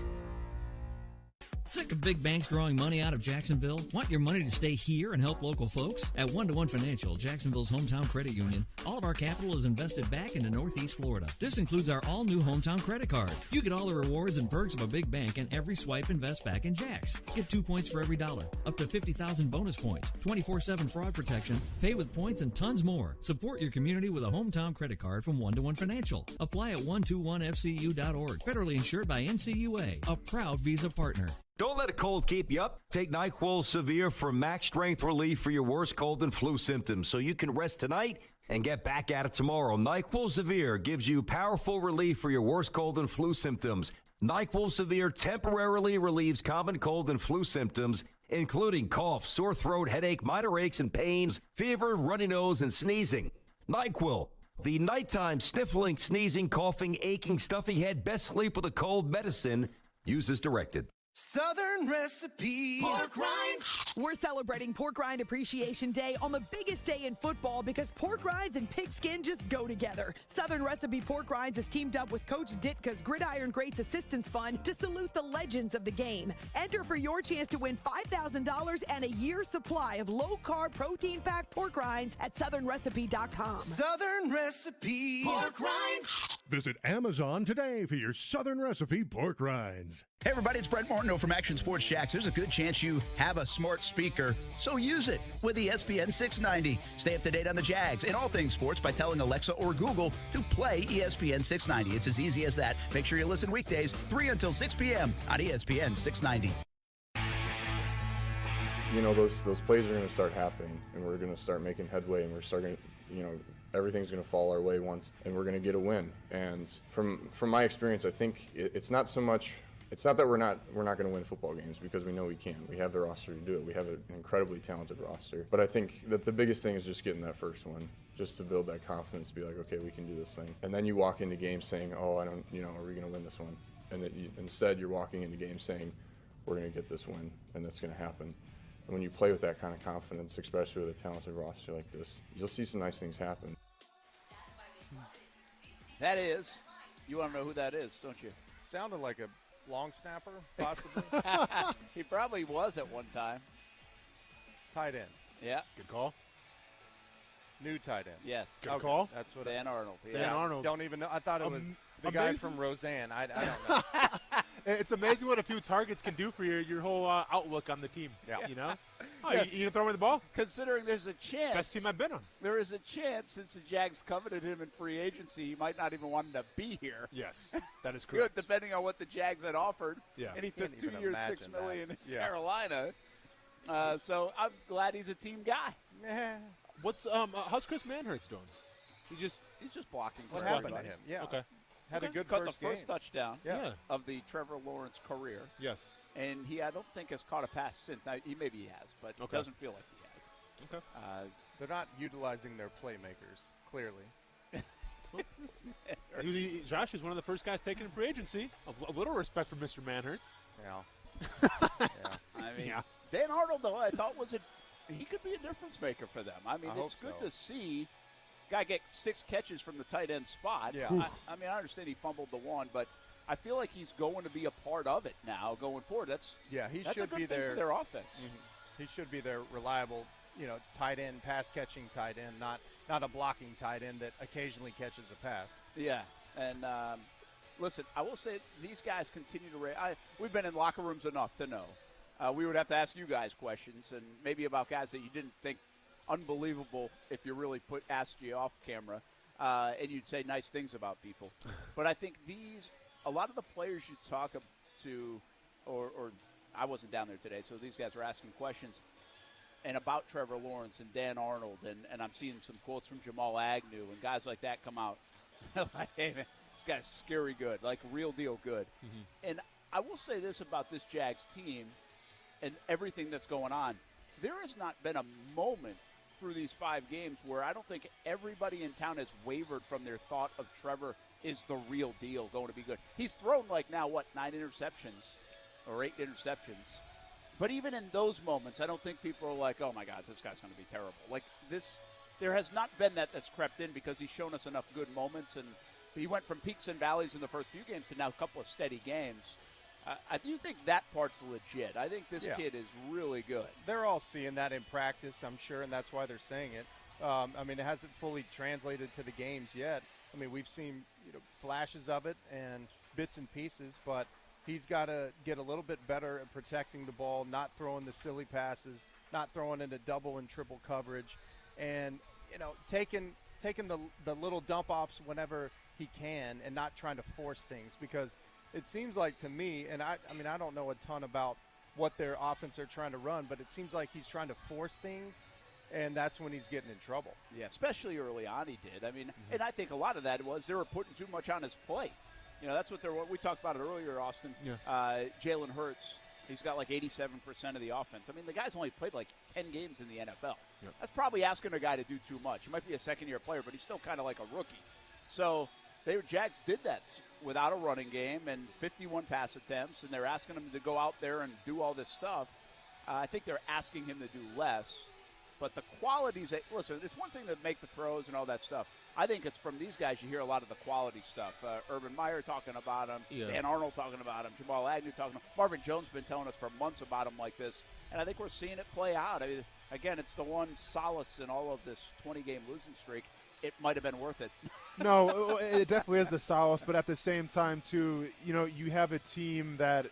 Sick of big banks drawing money out of Jacksonville? Want your money to stay here and help local folks? At 1-to-1 Financial, Jacksonville's hometown credit union, all of our capital is invested back into Northeast Florida. This includes our all-new hometown credit card. You get all the rewards and perks of a big bank, and every swipe invests back in Jax. Get 2 points for every $1, up to 50,000 bonus points, 24/7 fraud protection, pay with points, and tons more. Support your community with a hometown credit card from 1-to-1 Financial. Apply at 121fcu.org. Federally insured by NCUA, a proud Visa partner. Don't let a cold keep you up. Take NyQuil Severe for max strength relief for your worst cold and flu symptoms so you can rest tonight and get back at it tomorrow. NyQuil Severe gives you powerful relief for your worst cold and flu symptoms. NyQuil Severe temporarily relieves common cold and flu symptoms, including cough, sore throat, headache, minor aches and pains, fever, runny nose, and sneezing. NyQuil, the nighttime sniffling, sneezing, coughing, aching, stuffy head, best sleep with a cold medicine. Use as directed. Southern Recipe Pork Rinds. We're celebrating Pork Rind Appreciation Day on the biggest day in football because pork rinds and pigskin just go together. Southern Recipe Pork Rinds has teamed up with Coach Ditka's Gridiron Greats Assistance Fund to salute the legends of the game. Enter for your chance to win $5,000 and a year's supply of low-carb, protein-packed pork rinds at southernrecipe.com. Southern Recipe Pork Rinds. Visit Amazon today for your Southern Recipe Pork Rinds. Hey everybody, it's Brett Martineau from Action Sports Jacks. There's a good chance you have a smart smart speaker, so use it with ESPN 690. Stay up to date on the Jags and all things sports by telling Alexa or Google to play ESPN 690. It's as easy as that. Make sure you listen weekdays 3 until 6 p.m. on ESPN 690. You know, those plays are going to start happening, and we're going to start making headway, and we're starting, you know, everything's going to fall our way once, and we're going to get a win. And from my experience, I think it's not so much. It's not that we're not going to win football games, because we know we can. We have the roster to do it. We have an incredibly talented roster. But I think that the biggest thing is just getting that first one, just to build that confidence, to be like, okay, we can do this thing. And then you walk into games saying, oh, I don't, you know, are we going to win this one? And instead you're walking into games saying, we're going to get this win, and that's going to happen. And when you play with that kind of confidence, especially with a talented roster like this, you'll see some nice things happen. That is, you want to know who that is, don't you? Sounded like a long snapper, possibly. He probably was at one time. Tight end. Yeah. Good call. New tight end. Yes. Good call. That's what Dan Arnold. Dan Arnold. Don't even know. I thought it was the guy from Roseanne. I don't know. It's amazing what a few targets can do for your whole outlook on the team. Yeah. You know? Oh, you gonna throw him the ball? Considering there's a chance. Best team I've been on. There is a chance, since the Jags coveted him in free agency, he might not even want him to be here. Yes, that is correct. Depending on what the Jags had offered. Yeah. And he took 2 years, $6 million in Yeah. Carolina. So I'm glad he's a team guy. Yeah. What's how's Chris Manhurst doing? He's just blocking. What for happened to everybody. him? Yeah. Okay. Had a good caught first the first game. touchdown Yeah. of the Trevor Lawrence career. Yes. And I don't think has caught a pass since. Maybe he has, but it doesn't feel like he has. Okay. They're not utilizing their playmakers, clearly. Josh is one of the first guys taken in free agency. A little respect for Mr. Manhurst. Yeah. I mean, Dan Arnold, though, I thought he could be a difference maker for them. I mean, it's good to see guy get 6 catches from the tight end spot. Yeah. I mean, I understand he fumbled the one, but I feel like he's going to be a part of it now going forward. That's he that's should a good be thing their for their offense. Mm-hmm. He should be their reliable, tight end, pass catching tight end, not a blocking tight end that occasionally catches a pass. Yeah, and listen, I will say these guys continue to we've been in locker rooms enough to know. We would have to ask you guys questions, and maybe about guys that you didn't think unbelievable if you really asked you off camera, and you'd say nice things about people. But I think a lot of the players you talk to, or I wasn't down there today, so these guys are asking questions, and about Trevor Lawrence and Dan Arnold, and I'm seeing some quotes from Jamal Agnew and guys like that come out. Like, hey, man, this guy's scary good, like real deal good. Mm-hmm. And I will say this about this Jags team and everything that's going on. There has not been a moment through these 5 games where I don't think everybody in town has wavered from their thought of Trevor is the real deal, going to be good. He's thrown 9 interceptions or 8 interceptions. But even in those moments, I don't think people are like, oh, my God, this guy's going to be terrible. Like this, there has not been that's crept in because he's shown us enough good moments. And he went from peaks and valleys in the first few games to now a couple of steady games. I do think that part's legit. I think this kid is really good. They're all seeing that in practice, I'm sure, and that's why they're saying it. I mean, it hasn't fully translated to the games yet. I mean, we've seen flashes of it and bits and pieces, but he's got to get a little bit better at protecting the ball, not throwing the silly passes, not throwing into double and triple coverage, and taking the little dump offs whenever he can, and not trying to force things, because it seems like to me, and I mean, I don't know a ton about what their offense are trying to run, but it seems like he's trying to force things, and that's when he's getting in trouble. Yeah, especially early on he did. I mean, and I think a lot of that was they were putting too much on his plate. That's what we talked about it earlier, Austin. Yeah. Jalen Hurts, he's got 87% of the offense. I mean, the guy's only played 10 games in the NFL. Yep. That's probably asking a guy to do too much. He might be a second-year player, but he's still kind of like a rookie. So Jags did that without a running game and 51 pass attempts, and they're asking him to go out there and do all this stuff. I think they're asking him to do less. But the qualities listen, it's one thing to make the throws and all that stuff. I think it's from these guys you hear a lot of the quality stuff. Urban Meyer talking about him, Dan Arnold talking about him, Jamal Agnew talking about him. Marvin Jones been telling us for months about him like this, and I think we're seeing it play out. I mean, again, it's the one solace in all of this 20-game losing streak. It might have been worth it. No, it definitely is the solace, but at the same time, too, you have a team that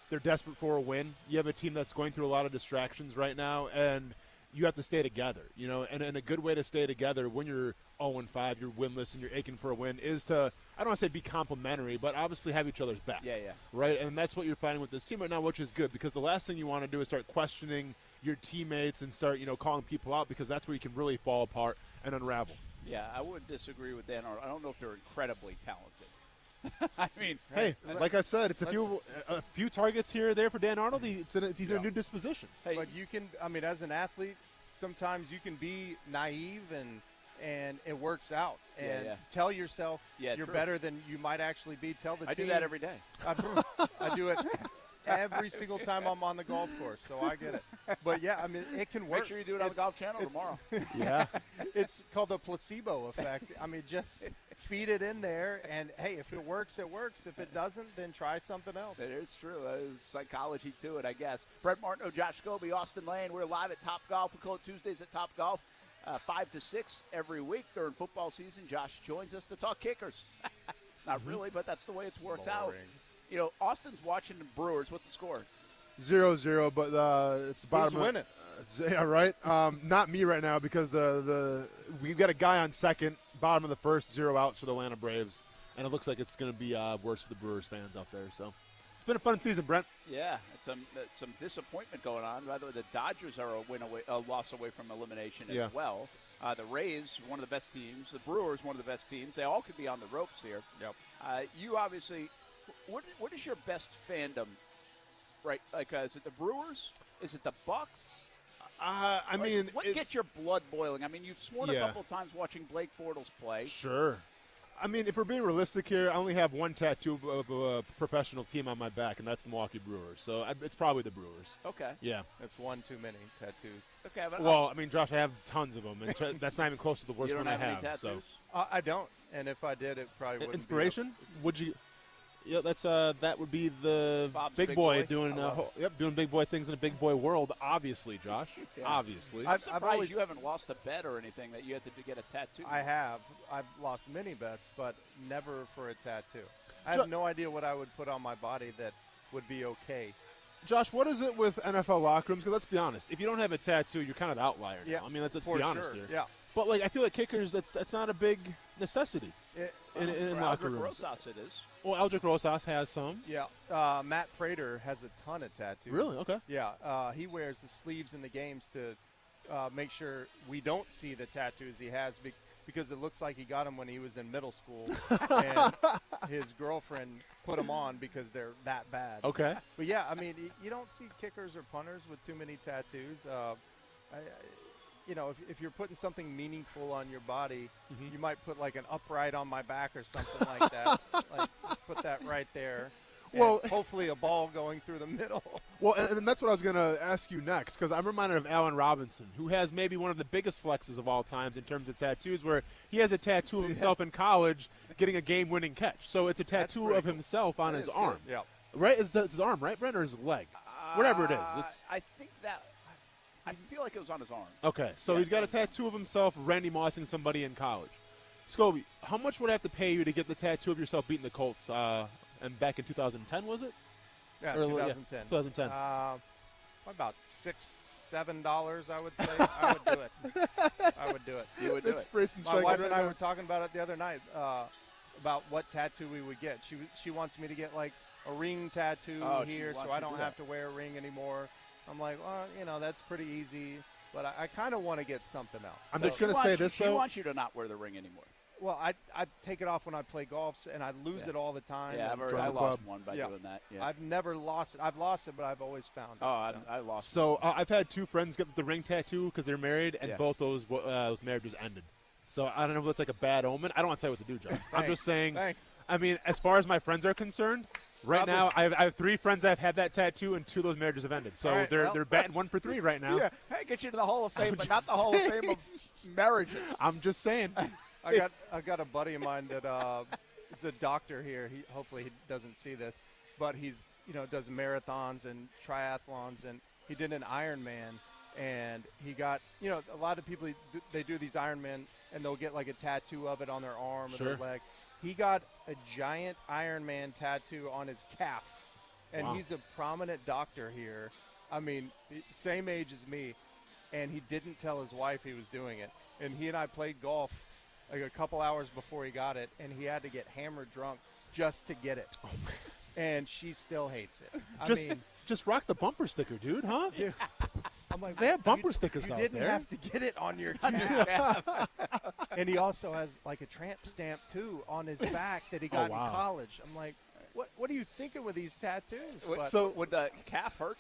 they're desperate for a win. You have a team that's going through a lot of distractions right now, and you have to stay together, you know, and a good way to stay together when you're 0-5, you're winless, and you're aching for a win is to, I don't want to say be complimentary, but obviously have each other's back. Yeah. Right? And that's what you're finding with this team right now, which is good, because the last thing you want to do is start questioning your teammates and start, calling people out, because that's where you can really fall apart and unravel. Yeah, I wouldn't disagree with Dan Arnold. I don't know if they're incredibly talented. I mean, hey, like I said, it's a few targets here or there for Dan Arnold. He's a new disposition. Hey, but you can, as an athlete, sometimes you can be naive and it works out. And tell yourself you're better than you might actually be. Tell the team. I do that every day. I do it every single time I'm on the golf course, so I get it. But, it can work. Make sure you do it on the Golf Channel tomorrow. Yeah. It's called the placebo effect. Just feed it in there, and, hey, if it works, it works. If it doesn't, then try something else. It is true. There's psychology to it, I guess. Brett Martineau, Josh Scobee, Austin Lane. We're live at Topgolf. We call it Tuesdays at Topgolf, 5 to 6 every week during football season. Josh joins us to talk kickers. Not really, but that's the way it's worked out. Austin's watching the Brewers. What's the score? 0-0, but it's the bottom. Who's winning? Yeah, right. Not me right now, because we've got a guy on second, bottom of the first, 0 outs for the Atlanta Braves, and it looks like it's going to be worse for the Brewers fans out there. So it's been a fun season, Brent. Yeah, some disappointment going on. By the way, the Dodgers are a loss away from elimination as well. The Rays, one of the best teams. The Brewers, one of the best teams. They all could be on the ropes here. Yep. You obviously, what is your best fandom? Right, is it the Brewers? Is it the Bucks? What gets your blood boiling? You've sworn a couple of times watching Blake Bortles play. Sure. If we're being realistic here, I only have one tattoo of a professional team on my back, and that's the Milwaukee Brewers. So it's probably the Brewers. Okay. Yeah. That's one too many tattoos. Okay. But Josh, I have tons of them, and that's not even close to the worst one I have. Any tattoos? So. I don't, and if I did, it probably wouldn't. Inspiration? Would you? Yeah, that would be the Bob's big boy doing doing big boy things in a big boy world. Obviously, Josh. Yeah. Obviously. I'm surprised you haven't lost a bet or anything that you had to get a tattoo. I have. I've lost many bets, but never for a tattoo. I have no idea what I would put on my body that would be okay. Josh, what is it with NFL locker rooms? Because let's be honest, if you don't have a tattoo, you're kind of the outlier now. Yeah, let's be honest here. Yeah. But I feel like kickers, that's not a big necessity in locker rooms. Rosas it is. Well, Eldrick Rosas has some. Yeah. Matt Prater has a ton of tattoos. Really? Okay. Yeah. He wears the sleeves in the games to make sure we don't see the tattoos he has because it looks like he got them when he was in middle school, and his girlfriend put them on because they're that bad. Okay. But, yeah, you don't see kickers or punters with too many tattoos. If you're putting something meaningful on your body, you might put an upright on my back or something like that. Just put that right there. Well, hopefully a ball going through the middle. Well, and that's what I was going to ask you next, because I'm reminded of Allen Robinson, who has maybe one of the biggest flexes of all times in terms of tattoos, where he has a tattoo of himself in college getting a game-winning catch. So it's a tattoo of himself on his arm. Yeah. Right? It's his arm, right, Brent, or his leg? Whatever it is. I think that – I feel like it was on his arm. Okay, so he's got a tattoo of himself Randy Mossing somebody in college. Scobee, how much would I have to pay you to get the tattoo of yourself beating the Colts? And back in 2010, was it? Yeah, 2010. 2010. About $6-7, I would say. I would do it. I would do it. You would do it. My wife and I were talking about it the other night about what tattoo we would get. She wants me to get a ring tattoo here, so I don't have to wear a ring anymore. I'm like, well, that's pretty easy, but I kind of want to get something else. I'm just going to say this, though. She wants you to not wear the ring anymore. Well, I take it off when I play golf, and I lose it all the time. Yeah, I lost one by doing that. Yeah. I've never lost it. I've lost it, but I've always found it. Oh, I lost it. So I've had two friends get the ring tattoo because they're married, and both those marriages ended. So I don't know if that's a bad omen. I don't want to tell you what to do, John. I'm just saying. Thanks. As far as my friends are concerned, now I have 3 friends that have had that tattoo, and 2 of those marriages have ended. So they're batting 1 for 3 right now. Yeah, hey, get you to the Hall of Fame, but not the Hall of Fame of marriages. I'm just saying. I got a buddy of mine that is a doctor here. Hopefully he doesn't see this, but he's does marathons and triathlons, and he did an Ironman, and he got a lot of people they do these Ironman, and they'll get a tattoo of it on their arm or their leg. He got a giant Ironman tattoo on his calf. And Wow. he's a prominent doctor here. I mean, same age as me, and he didn't tell his wife he was doing it. And he and I played golf like a couple hours before he got it, and he had to get hammered drunk just to get it. Oh, and she still hates it. Just rock the bumper sticker, dude, huh? Dude, I'm like, they have bumper stickers you out didn't there. have to get it on your calf. And he also has like a tramp stamp too on his back that he got wow. in college. I'm like, what are you thinking with these tattoos? So would the calf hurt?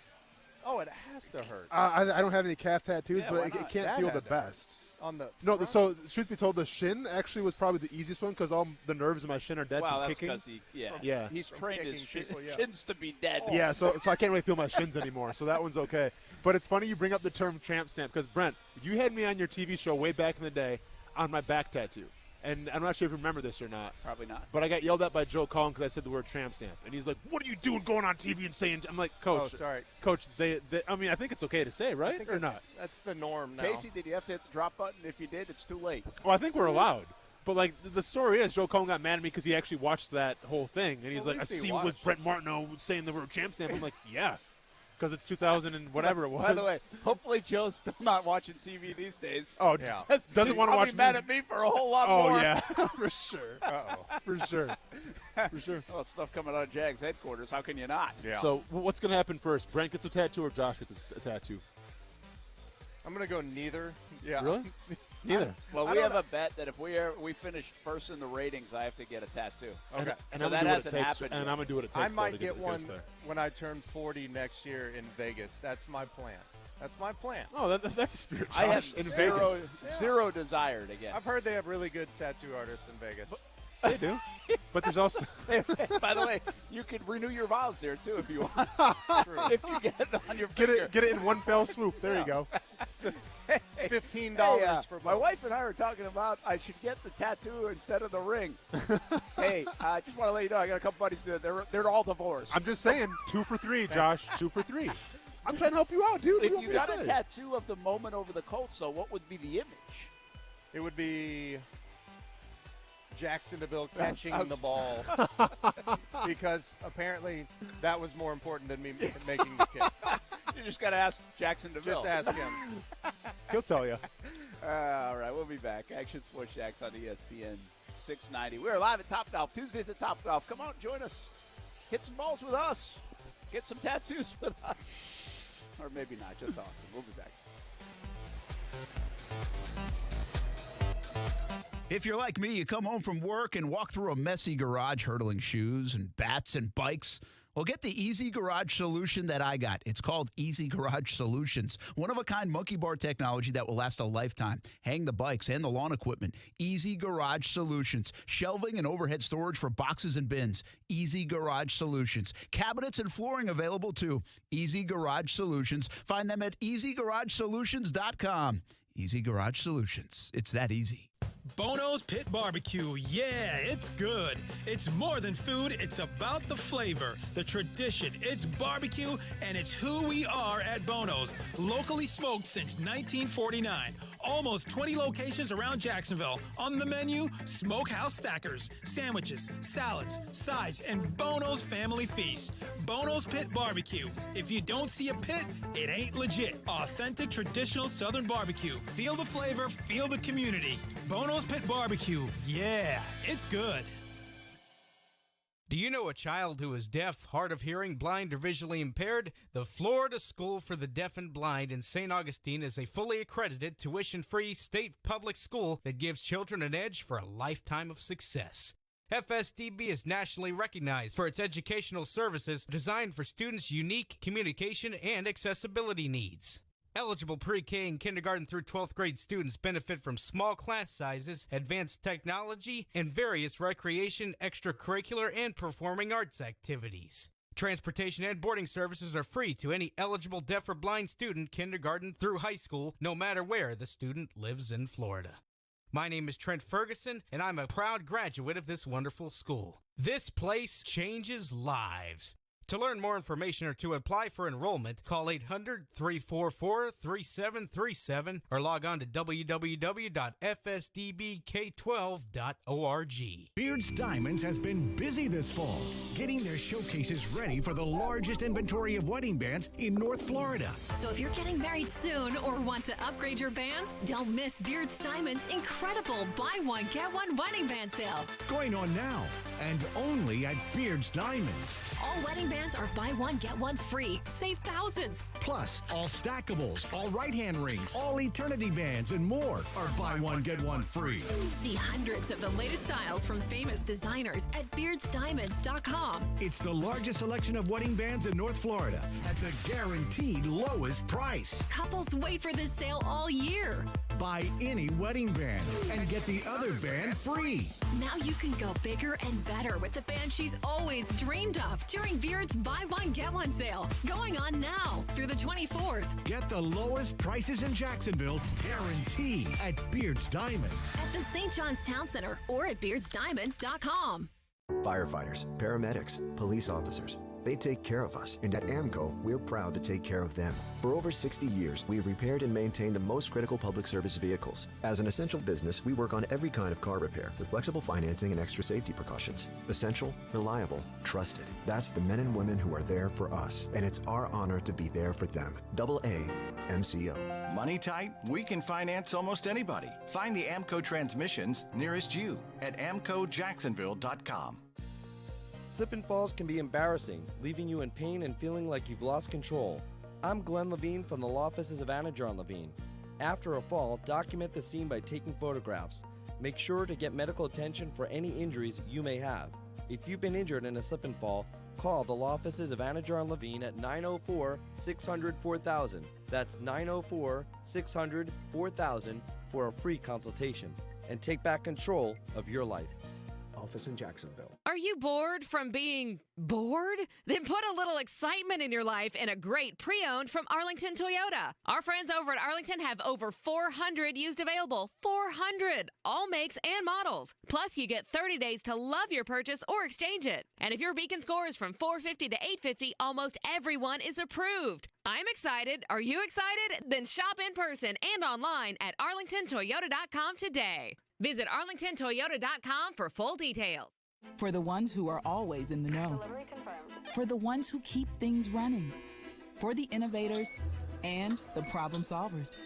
Oh, it has to hurt. I don't have any calf tattoos, Yeah, but why it not? can't Dad feel had the that. best. On the No, front? so truth be told, the shin actually was probably the easiest one because all the nerves in my shin are dead Wow, from that's kicking. because yeah. he's trained his kicking people, yeah. shins to be dead. Yeah, so I can't really feel my shins anymore, so that one's okay. But it's funny you bring up the term tramp stamp because, Brent, you had me on your TV show way back in the day on my back tattoo. And I'm not sure if you remember this or not. Probably not. But I got yelled at by Joe Collin because I said the word tramp stamp. And he's like, what are you doing going on TV and saying? I'm like, Coach. Oh, sorry. Coach, I mean, I think it's okay to say, right? Or not? That's the norm now. Casey, did you have to hit the drop button? If you did, it's too late. Well, I think we're allowed. But, like, the story is Joe Collin got mad at me because he actually watched that whole thing. And he's Well, like, I at least he see with watched. Brent Martineau saying the word tramp stamp. I'm like, yeah. Because it's 2000 and whatever it was. By the way, hopefully Joe's still not watching TV these days. Oh, yeah. Doesn't want to watch He's mad at me for a whole lot more. Oh, yeah. For sure. Uh-oh. For sure. For sure. Well, stuff coming out of Jags headquarters. How can you not? Yeah. So what's going to happen first? Brent gets a tattoo or Josh gets a tattoo? I'm going to go neither. Yeah. Really? Neither. Well, I we don't have know. a bet that if we finish first in the ratings, I have to get a tattoo. Okay. And So I'm that gonna do what hasn't it takes. happened And yet. I'm going to do what it takes. I though, might to get the one kids there. when I turn 40 next year in Vegas. That's my plan. That's my plan. Oh, that's a spirit. I have in zero, Vegas. zero desire to get. I've heard they have really good tattoo artists in Vegas. They do. But there's also. By the way, you can renew your vows there too if you want. If you get it on your Get picture. it in one fell swoop. There you go. $15 Hey, for my both. wife and I were talking about I should get the tattoo instead of the ring. Hey, I just want to let you know I got a couple buddies that they're all divorced. I'm just saying, 2 for 3, Josh. 2 for 3. I'm trying to help you out, dude. If What do you want me got to a say? tattoo of the moment over the Colts, though, what would be the image? It would be Jacksonville catching the ball because apparently that was more important than me making the kick. You just got to ask Jackson DeVille. Just ask him. He'll tell you. All right, we'll be back. Action Sports Jacks on ESPN 690. We're live at Topgolf, Tuesdays at Topgolf. Come on, join us. Hit some balls with us. Get some tattoos with us. Or maybe not, just Austin. We'll be back. If you're like me, you come home from work and walk through a messy garage hurdling shoes and bats and bikes. Well, get the easy garage solution that I got. It's called Easy Garage Solutions. One-of-a-kind monkey bar technology that will last a lifetime. Hang the bikes and the lawn equipment. Easy Garage Solutions. Shelving and overhead storage for boxes and bins. Easy Garage Solutions. Cabinets and flooring available too. Easy Garage Solutions. Find them at easygaragesolutions.com. Easy Garage Solutions. It's that easy. Bono's Pit Barbecue. Yeah, it's good. It's more than food. It's about the flavor, the tradition. It's barbecue, and it's who we are at Bono's. Locally smoked since 1949. Almost 20 locations around Jacksonville. On the menu, smokehouse stackers, sandwiches, salads, sides, and Bono's family feast. Bono's Pit Barbecue. If you don't see a pit, it ain't legit. Authentic traditional Southern barbecue. Feel the flavor, feel the community. Bono's Pit Barbecue. Yeah, it's good. Do you know a child who is deaf, hard of hearing, blind, or visually impaired? The Florida School for the Deaf and Blind in St. Augustine is a fully accredited, tuition-free state public school that gives children an edge for a lifetime of success. FSDB is nationally recognized for its educational services designed for students' unique communication and accessibility needs. Eligible pre-K and kindergarten through 12th grade students benefit from small class sizes, advanced technology, and various recreation, extracurricular, and performing arts activities. Transportation and boarding services are free to any eligible deaf or blind student, kindergarten through high school, no matter where the student lives in Florida. My name is Trent Ferguson, and I'm a proud graduate of this wonderful school. This place changes lives. To learn more information or to apply for enrollment, call 800-344-3737 or log on to www.fsdbk12.org. Beard's Diamonds has been busy this fall, getting their showcases ready for the largest inventory of wedding bands in North Florida. So if you're getting married soon or want to upgrade your bands, don't miss Beard's Diamonds' incredible buy one, get one wedding band sale. Going on now and only at Beard's Diamonds. All wedding bands are buy one, get one free. Save thousands. Plus, all stackables, all right-hand rings, all eternity bands, and more are buy one, get one free. See hundreds of the latest styles from famous designers at beardsdiamonds.com. It's the largest selection of wedding bands in North Florida at the guaranteed lowest price. Couples wait for this sale all year. Buy any wedding band and get the other band free. Now you can go bigger and better with the band she's always dreamed of during Beard's Buy One, Get One sale. Going on now through the 24th. Get the lowest prices in Jacksonville guaranteed at Beard's Diamonds. At the St. John's Town Center or at beardsdiamonds.com. Firefighters, paramedics, police officers. They take care of us, and at AMCO, we're proud to take care of them. For over 60 years, we've repaired and maintained the most critical public service vehicles. As an essential business, we work on every kind of car repair with flexible financing and extra safety precautions. Essential, reliable, trusted. That's the men and women who are there for us, and it's our honor to be there for them. AA MCO. Money tight? We can finance almost anybody. Find the AMCO transmissions nearest you at amcojacksonville.com. Slip and falls can be embarrassing, leaving you in pain and feeling like you've lost control. I'm Glenn Levine from the law offices of Anna John Levine. After a fall, document the scene by taking photographs. Make sure to get medical attention for any injuries you may have. If you've been injured in a slip and fall, call the law offices of Anna John Levine at 904-600-4000. That's 904-600-4000 for a free consultation. And take back control of your life. Office in Jacksonville. Are you bored from being bored? Then put a little excitement in your life in a great pre-owned from Arlington Toyota. Our friends over at Arlington have over 400 used available. 400! All makes and models. Plus, you get 30 days to love your purchase or exchange it. And if your Beacon score is from 450 to 850, almost everyone is approved. I'm excited. Are you excited? Then shop in person and online at arlingtontoyota.com today. Visit arlingtontoyota.com for full details. For the ones who are always in the know. Delivery confirmed. For the ones who keep things running. For the innovators and the problem solvers.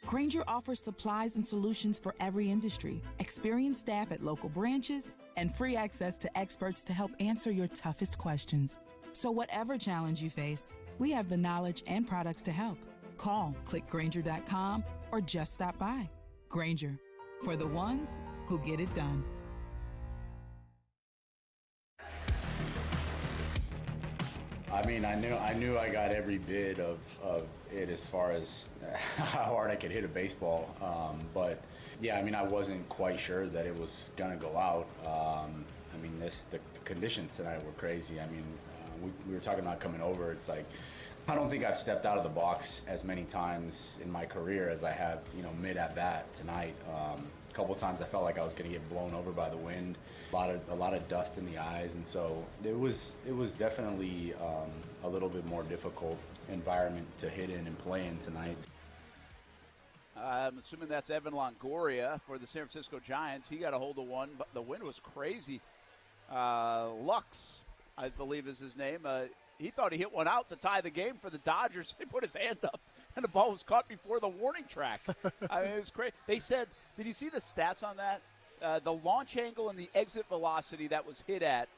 Grainger offers supplies and solutions for every industry, experienced staff at local branches, and free access to experts to help answer your toughest questions. So whatever challenge you face, we have the knowledge and products to help. Call, click Grainger.com, or just stop by. Grainger, for the ones who get it done. I mean, I knew I got every bit of it as far as how hard I could hit a baseball. But yeah, I mean, I wasn't quite sure that it was gonna go out. I mean, the conditions tonight were crazy. I mean, we were talking about coming over. It's like, I don't think I've stepped out of the box as many times in my career as I have, mid at bat tonight. A couple of times I felt like I was going to get blown over by the wind. A lot of dust in the eyes, and so it was definitely a little bit more difficult environment to hit in and play in tonight. I'm assuming that's Evan Longoria for the San Francisco Giants. He got a hold of one, but the wind was crazy. Lux, I believe is his name. He thought he hit one out to tie the game for the Dodgers. He put his hand up, and the ball was caught before the warning track. I mean, it was crazy. They said, did you see the stats on that? The launch angle and the exit velocity that was hit at,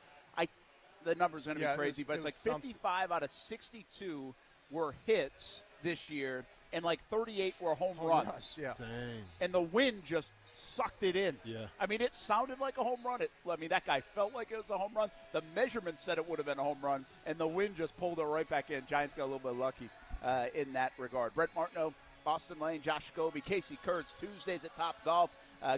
the number's going to be crazy, but it's like 55 out of 62 were hits this year, and like 38 were home runs. Yeah. Dang. And the wind just sucked it in. Yeah. I mean, it sounded like a home run. That guy felt like it was a home run. The measurement said it would have been a home run, and the wind just pulled it right back in. Giants got a little bit lucky in that regard. Brett Martineau, Austin Lane, Josh Scobee, Casey Kurtz, Tuesdays at Topgolf.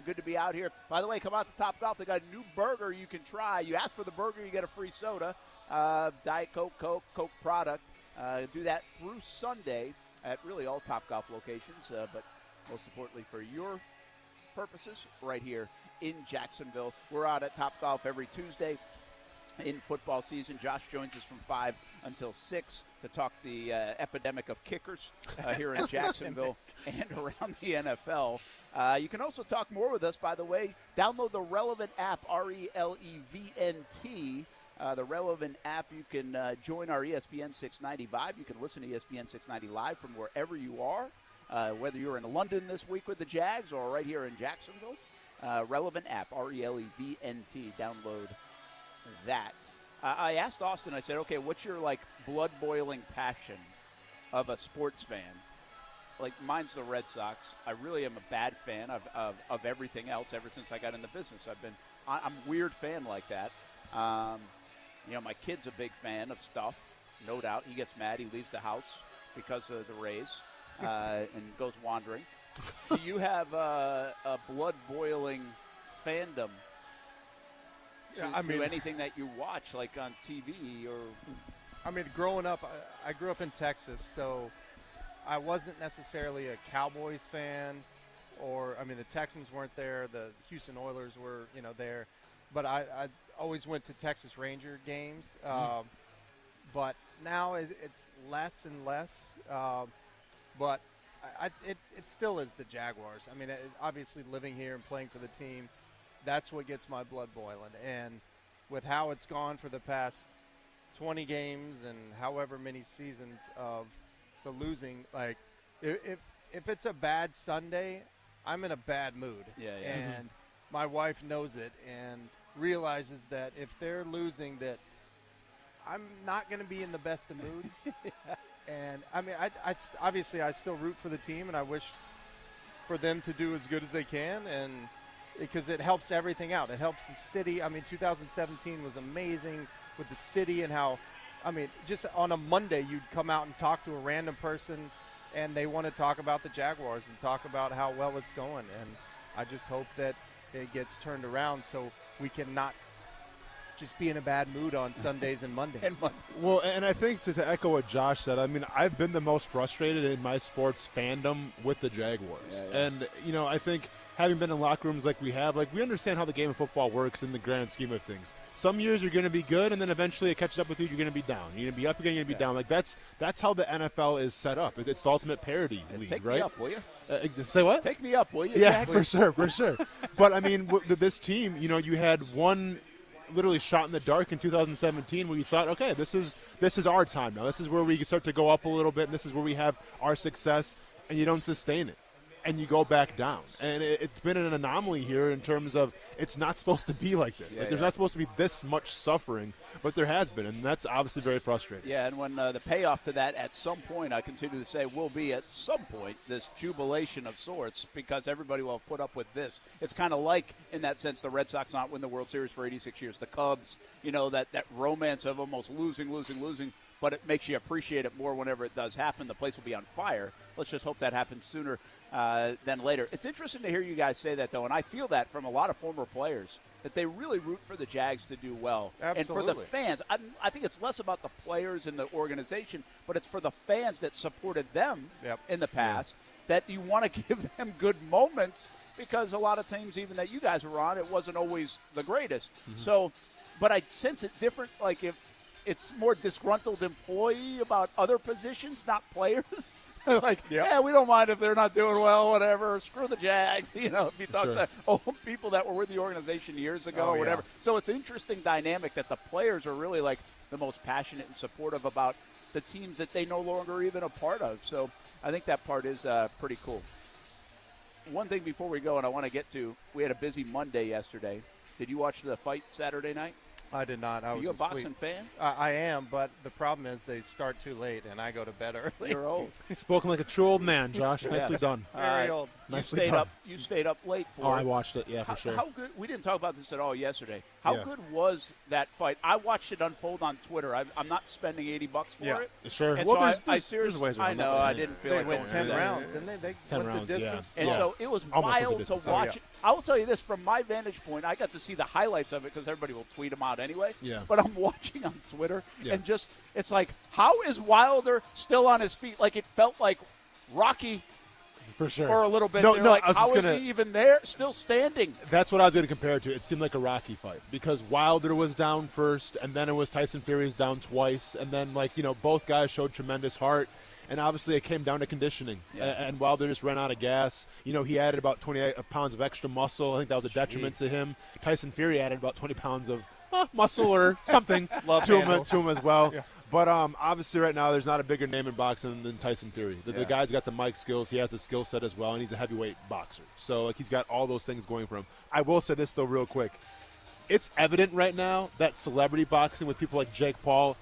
Good to be out here. By the way, come out to Topgolf. They got a new burger you can try. You ask for the burger, you get a free soda. Diet Coke, Coke product. Do that through Sunday at really all Topgolf locations, but most importantly for your purposes, right here in Jacksonville. We're out at Topgolf every Tuesday. in football season. Josh joins us from 5 until 6 to talk the epidemic of kickers here in Jacksonville and around the NFL. You can also talk more with us, by the way. Download the Relevant app, RELEVNT. The Relevant app, you can join our ESPN 690 vibe. You can listen to ESPN 690 live from wherever you are, whether you're in London this week with the Jags or right here in Jacksonville. Relevant app, RELEVNT. Download that. I asked Austin, I said, okay, what's your, blood-boiling passion of a sports fan? Mine's the Red Sox. I really am a bad fan of everything else ever since I got in the business. I'm a weird fan like that. My kid's a big fan of stuff, no doubt. He gets mad. He leaves the house because of the Rays and goes wandering. Do you have a blood-boiling fandom to anything that you watch, like on TV? Growing up, I grew up in Texas, so I wasn't necessarily a Cowboys fan. The Texans weren't there. The Houston Oilers were, there. But I always went to Texas Ranger games. But now it's less and less. But it still is the Jaguars. Obviously living here and playing for the team, that's what gets my blood boiling. And with how it's gone for the past 20 games and however many seasons of the losing, if it's a bad Sunday, I'm in a bad mood. And my wife knows it and realizes that if they're losing, that I'm not going to be in the best of moods. And I obviously I still root for the team, and I wish for them to do as good as they can, and because it helps everything out. It helps the city. 2017 was amazing with the city and how, just on a Monday you'd come out and talk to a random person, and they want to talk about the Jaguars and talk about how well it's going. And I just hope that it gets turned around so we can not just be in a bad mood on Sundays and Mondays. Well, and I think to echo what Josh said, I've been the most frustrated in my sports fandom with the Jaguars. And, I think having been in locker rooms like we have, we understand how the game of football works in the grand scheme of things. Some years you're going to be good, and then eventually it catches up with you. You're going to be down. You're going to be up again. You're going to be down. That's how the NFL is set up. It's the ultimate parody league, Take right? me up, will you? Say what? Take me up, will you? Yeah, Jackson? for sure. But this team, you had one literally shot in the dark in 2017 where you thought, okay, this is our time now. This is where we can start to go up a little bit, and this is where we have our success, and you don't sustain it. And you go back down. And it's been an anomaly here in terms of it's not supposed to be like this. There's not supposed to be this much suffering, but there has been, and that's obviously very frustrating. Yeah, and when the payoff to that at some point, I continue to say, will be at some point this jubilation of sorts, because everybody will have put up with this. It's kind of like, in that sense, the Red Sox not win the World Series for 86 years. The Cubs, that romance of almost losing, but it makes you appreciate it more whenever it does happen. The place will be on fire. Let's just hope that happens sooner than later. It's interesting to hear you guys say that, though, and I feel that from a lot of former players, that they really root for the Jags to do well. Absolutely. And for the fans, I think it's less about the players and the organization, but it's for the fans that supported them in the past, that you want to give them good moments, because a lot of teams, even that you guys were on, it wasn't always the greatest. So, but I sense it different, if it's more disgruntled employee about other positions, not players. We don't mind if they're not doing well, whatever. Screw the Jags. If you talk to people that were with the organization years ago or whatever. So it's an interesting dynamic that the players are really the most passionate and supportive about the teams that they no longer are even a part of. So I think that part is pretty cool. One thing before we go, and I want to get to, we had a busy Monday yesterday. Did you watch the fight Saturday night? I did not. I was Are you a asleep. boxing fan? I am, but the problem is they start too late, and I go to bed early. You're old. Spoken like a true old man, Josh. Nicely done. Very old. Nicely done. You stayed up late for it. I watched it, for sure. How good? We didn't talk about this at all yesterday. How good was that fight? I watched it unfold on Twitter. I'm not spending $80 for it. Sure. And well, so there's I seriously, ways I know. I didn't feel like they went 10 rounds, and they 10 went rounds, the distance. And so it was wild to watch it. I will tell you this, from my vantage point, I got to see the highlights of it because everybody will tweet them out anyway. Yeah. But I'm watching on Twitter, and it's like, how is Wilder still on his feet? It felt like Rocky For sure. For a little bit. No, They're no, like, I was how just is gonna, he even there, still standing? That's what I was going to compare it to. It seemed like a Rocky fight because Wilder was down first, and then it was Tyson Fury was down twice, and then, both guys showed tremendous heart. And obviously it came down to conditioning. Yeah. And Wilder just ran out of gas. He added about 20 pounds of extra muscle. I think that was a detriment to him. Tyson Fury added about 20 pounds of muscle or something to him as well. Yeah. But obviously right now there's not a bigger name in boxing than Tyson Fury. The guy's got the mic skills. He has the skill set as well, and he's a heavyweight boxer. So he's got all those things going for him. I will say this, though, real quick. It's evident right now that celebrity boxing with people like Jake Paul,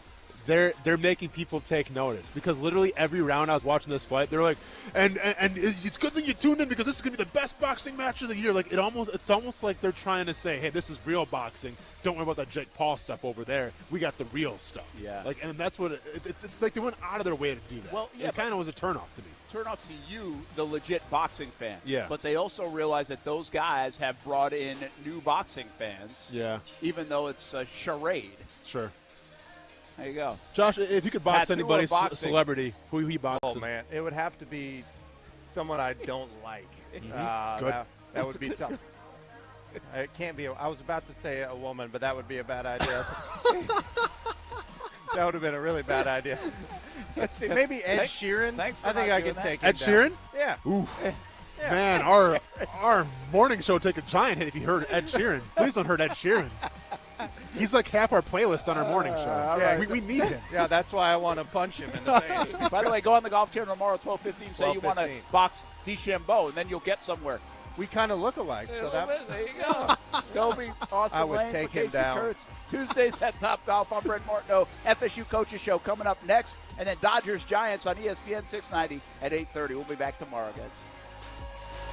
they're making people take notice because literally every round I was watching this fight, they're like, and it's a good thing you tuned in because this is going to be the best boxing match of the year. Like it's almost like they're trying to say, hey, this is real boxing. Don't worry about that Jake Paul stuff over there. We got the real stuff. Yeah. And that's what it's like. They went out of their way to do that. Well, yeah, it kind of was a turnoff to me. Turnoff to you, the legit boxing fan. Yeah. But they also realize that those guys have brought in new boxing fans. Yeah. Even though it's a charade. Sure. There you go. Josh, if you could box anybody, celebrity, who you boxing? Oh, man. It would have to be someone I don't like. Good. That would be tough. It can't be. I was about to say a woman, but that would be a bad idea. That would have been a really bad idea. Let's see. Maybe Ed Sheeran. Thanks for I think not I doing could that. take Ed Sheeran? Yeah. Oof. Yeah. Man, our morning show take a giant hit if you heard Ed Sheeran. Please don't hurt Ed Sheeran. He's like half our playlist on our morning show. Yeah, we need him. Yeah, that's why I want to punch him in the face. By the way, go on the Golf Channel tomorrow, 12:15. Say you want to box DeChambeau, and then you'll get somewhere. We kind of look alike, so that. There you go. Scobee, Austin I would Lane take for him Casey down. Kurtz. Tuesdays at Topgolf. I'm Brent Martineau. FSU Coaches Show coming up next, and then Dodgers Giants on ESPN 690 at 8:30. We'll be back tomorrow, guys.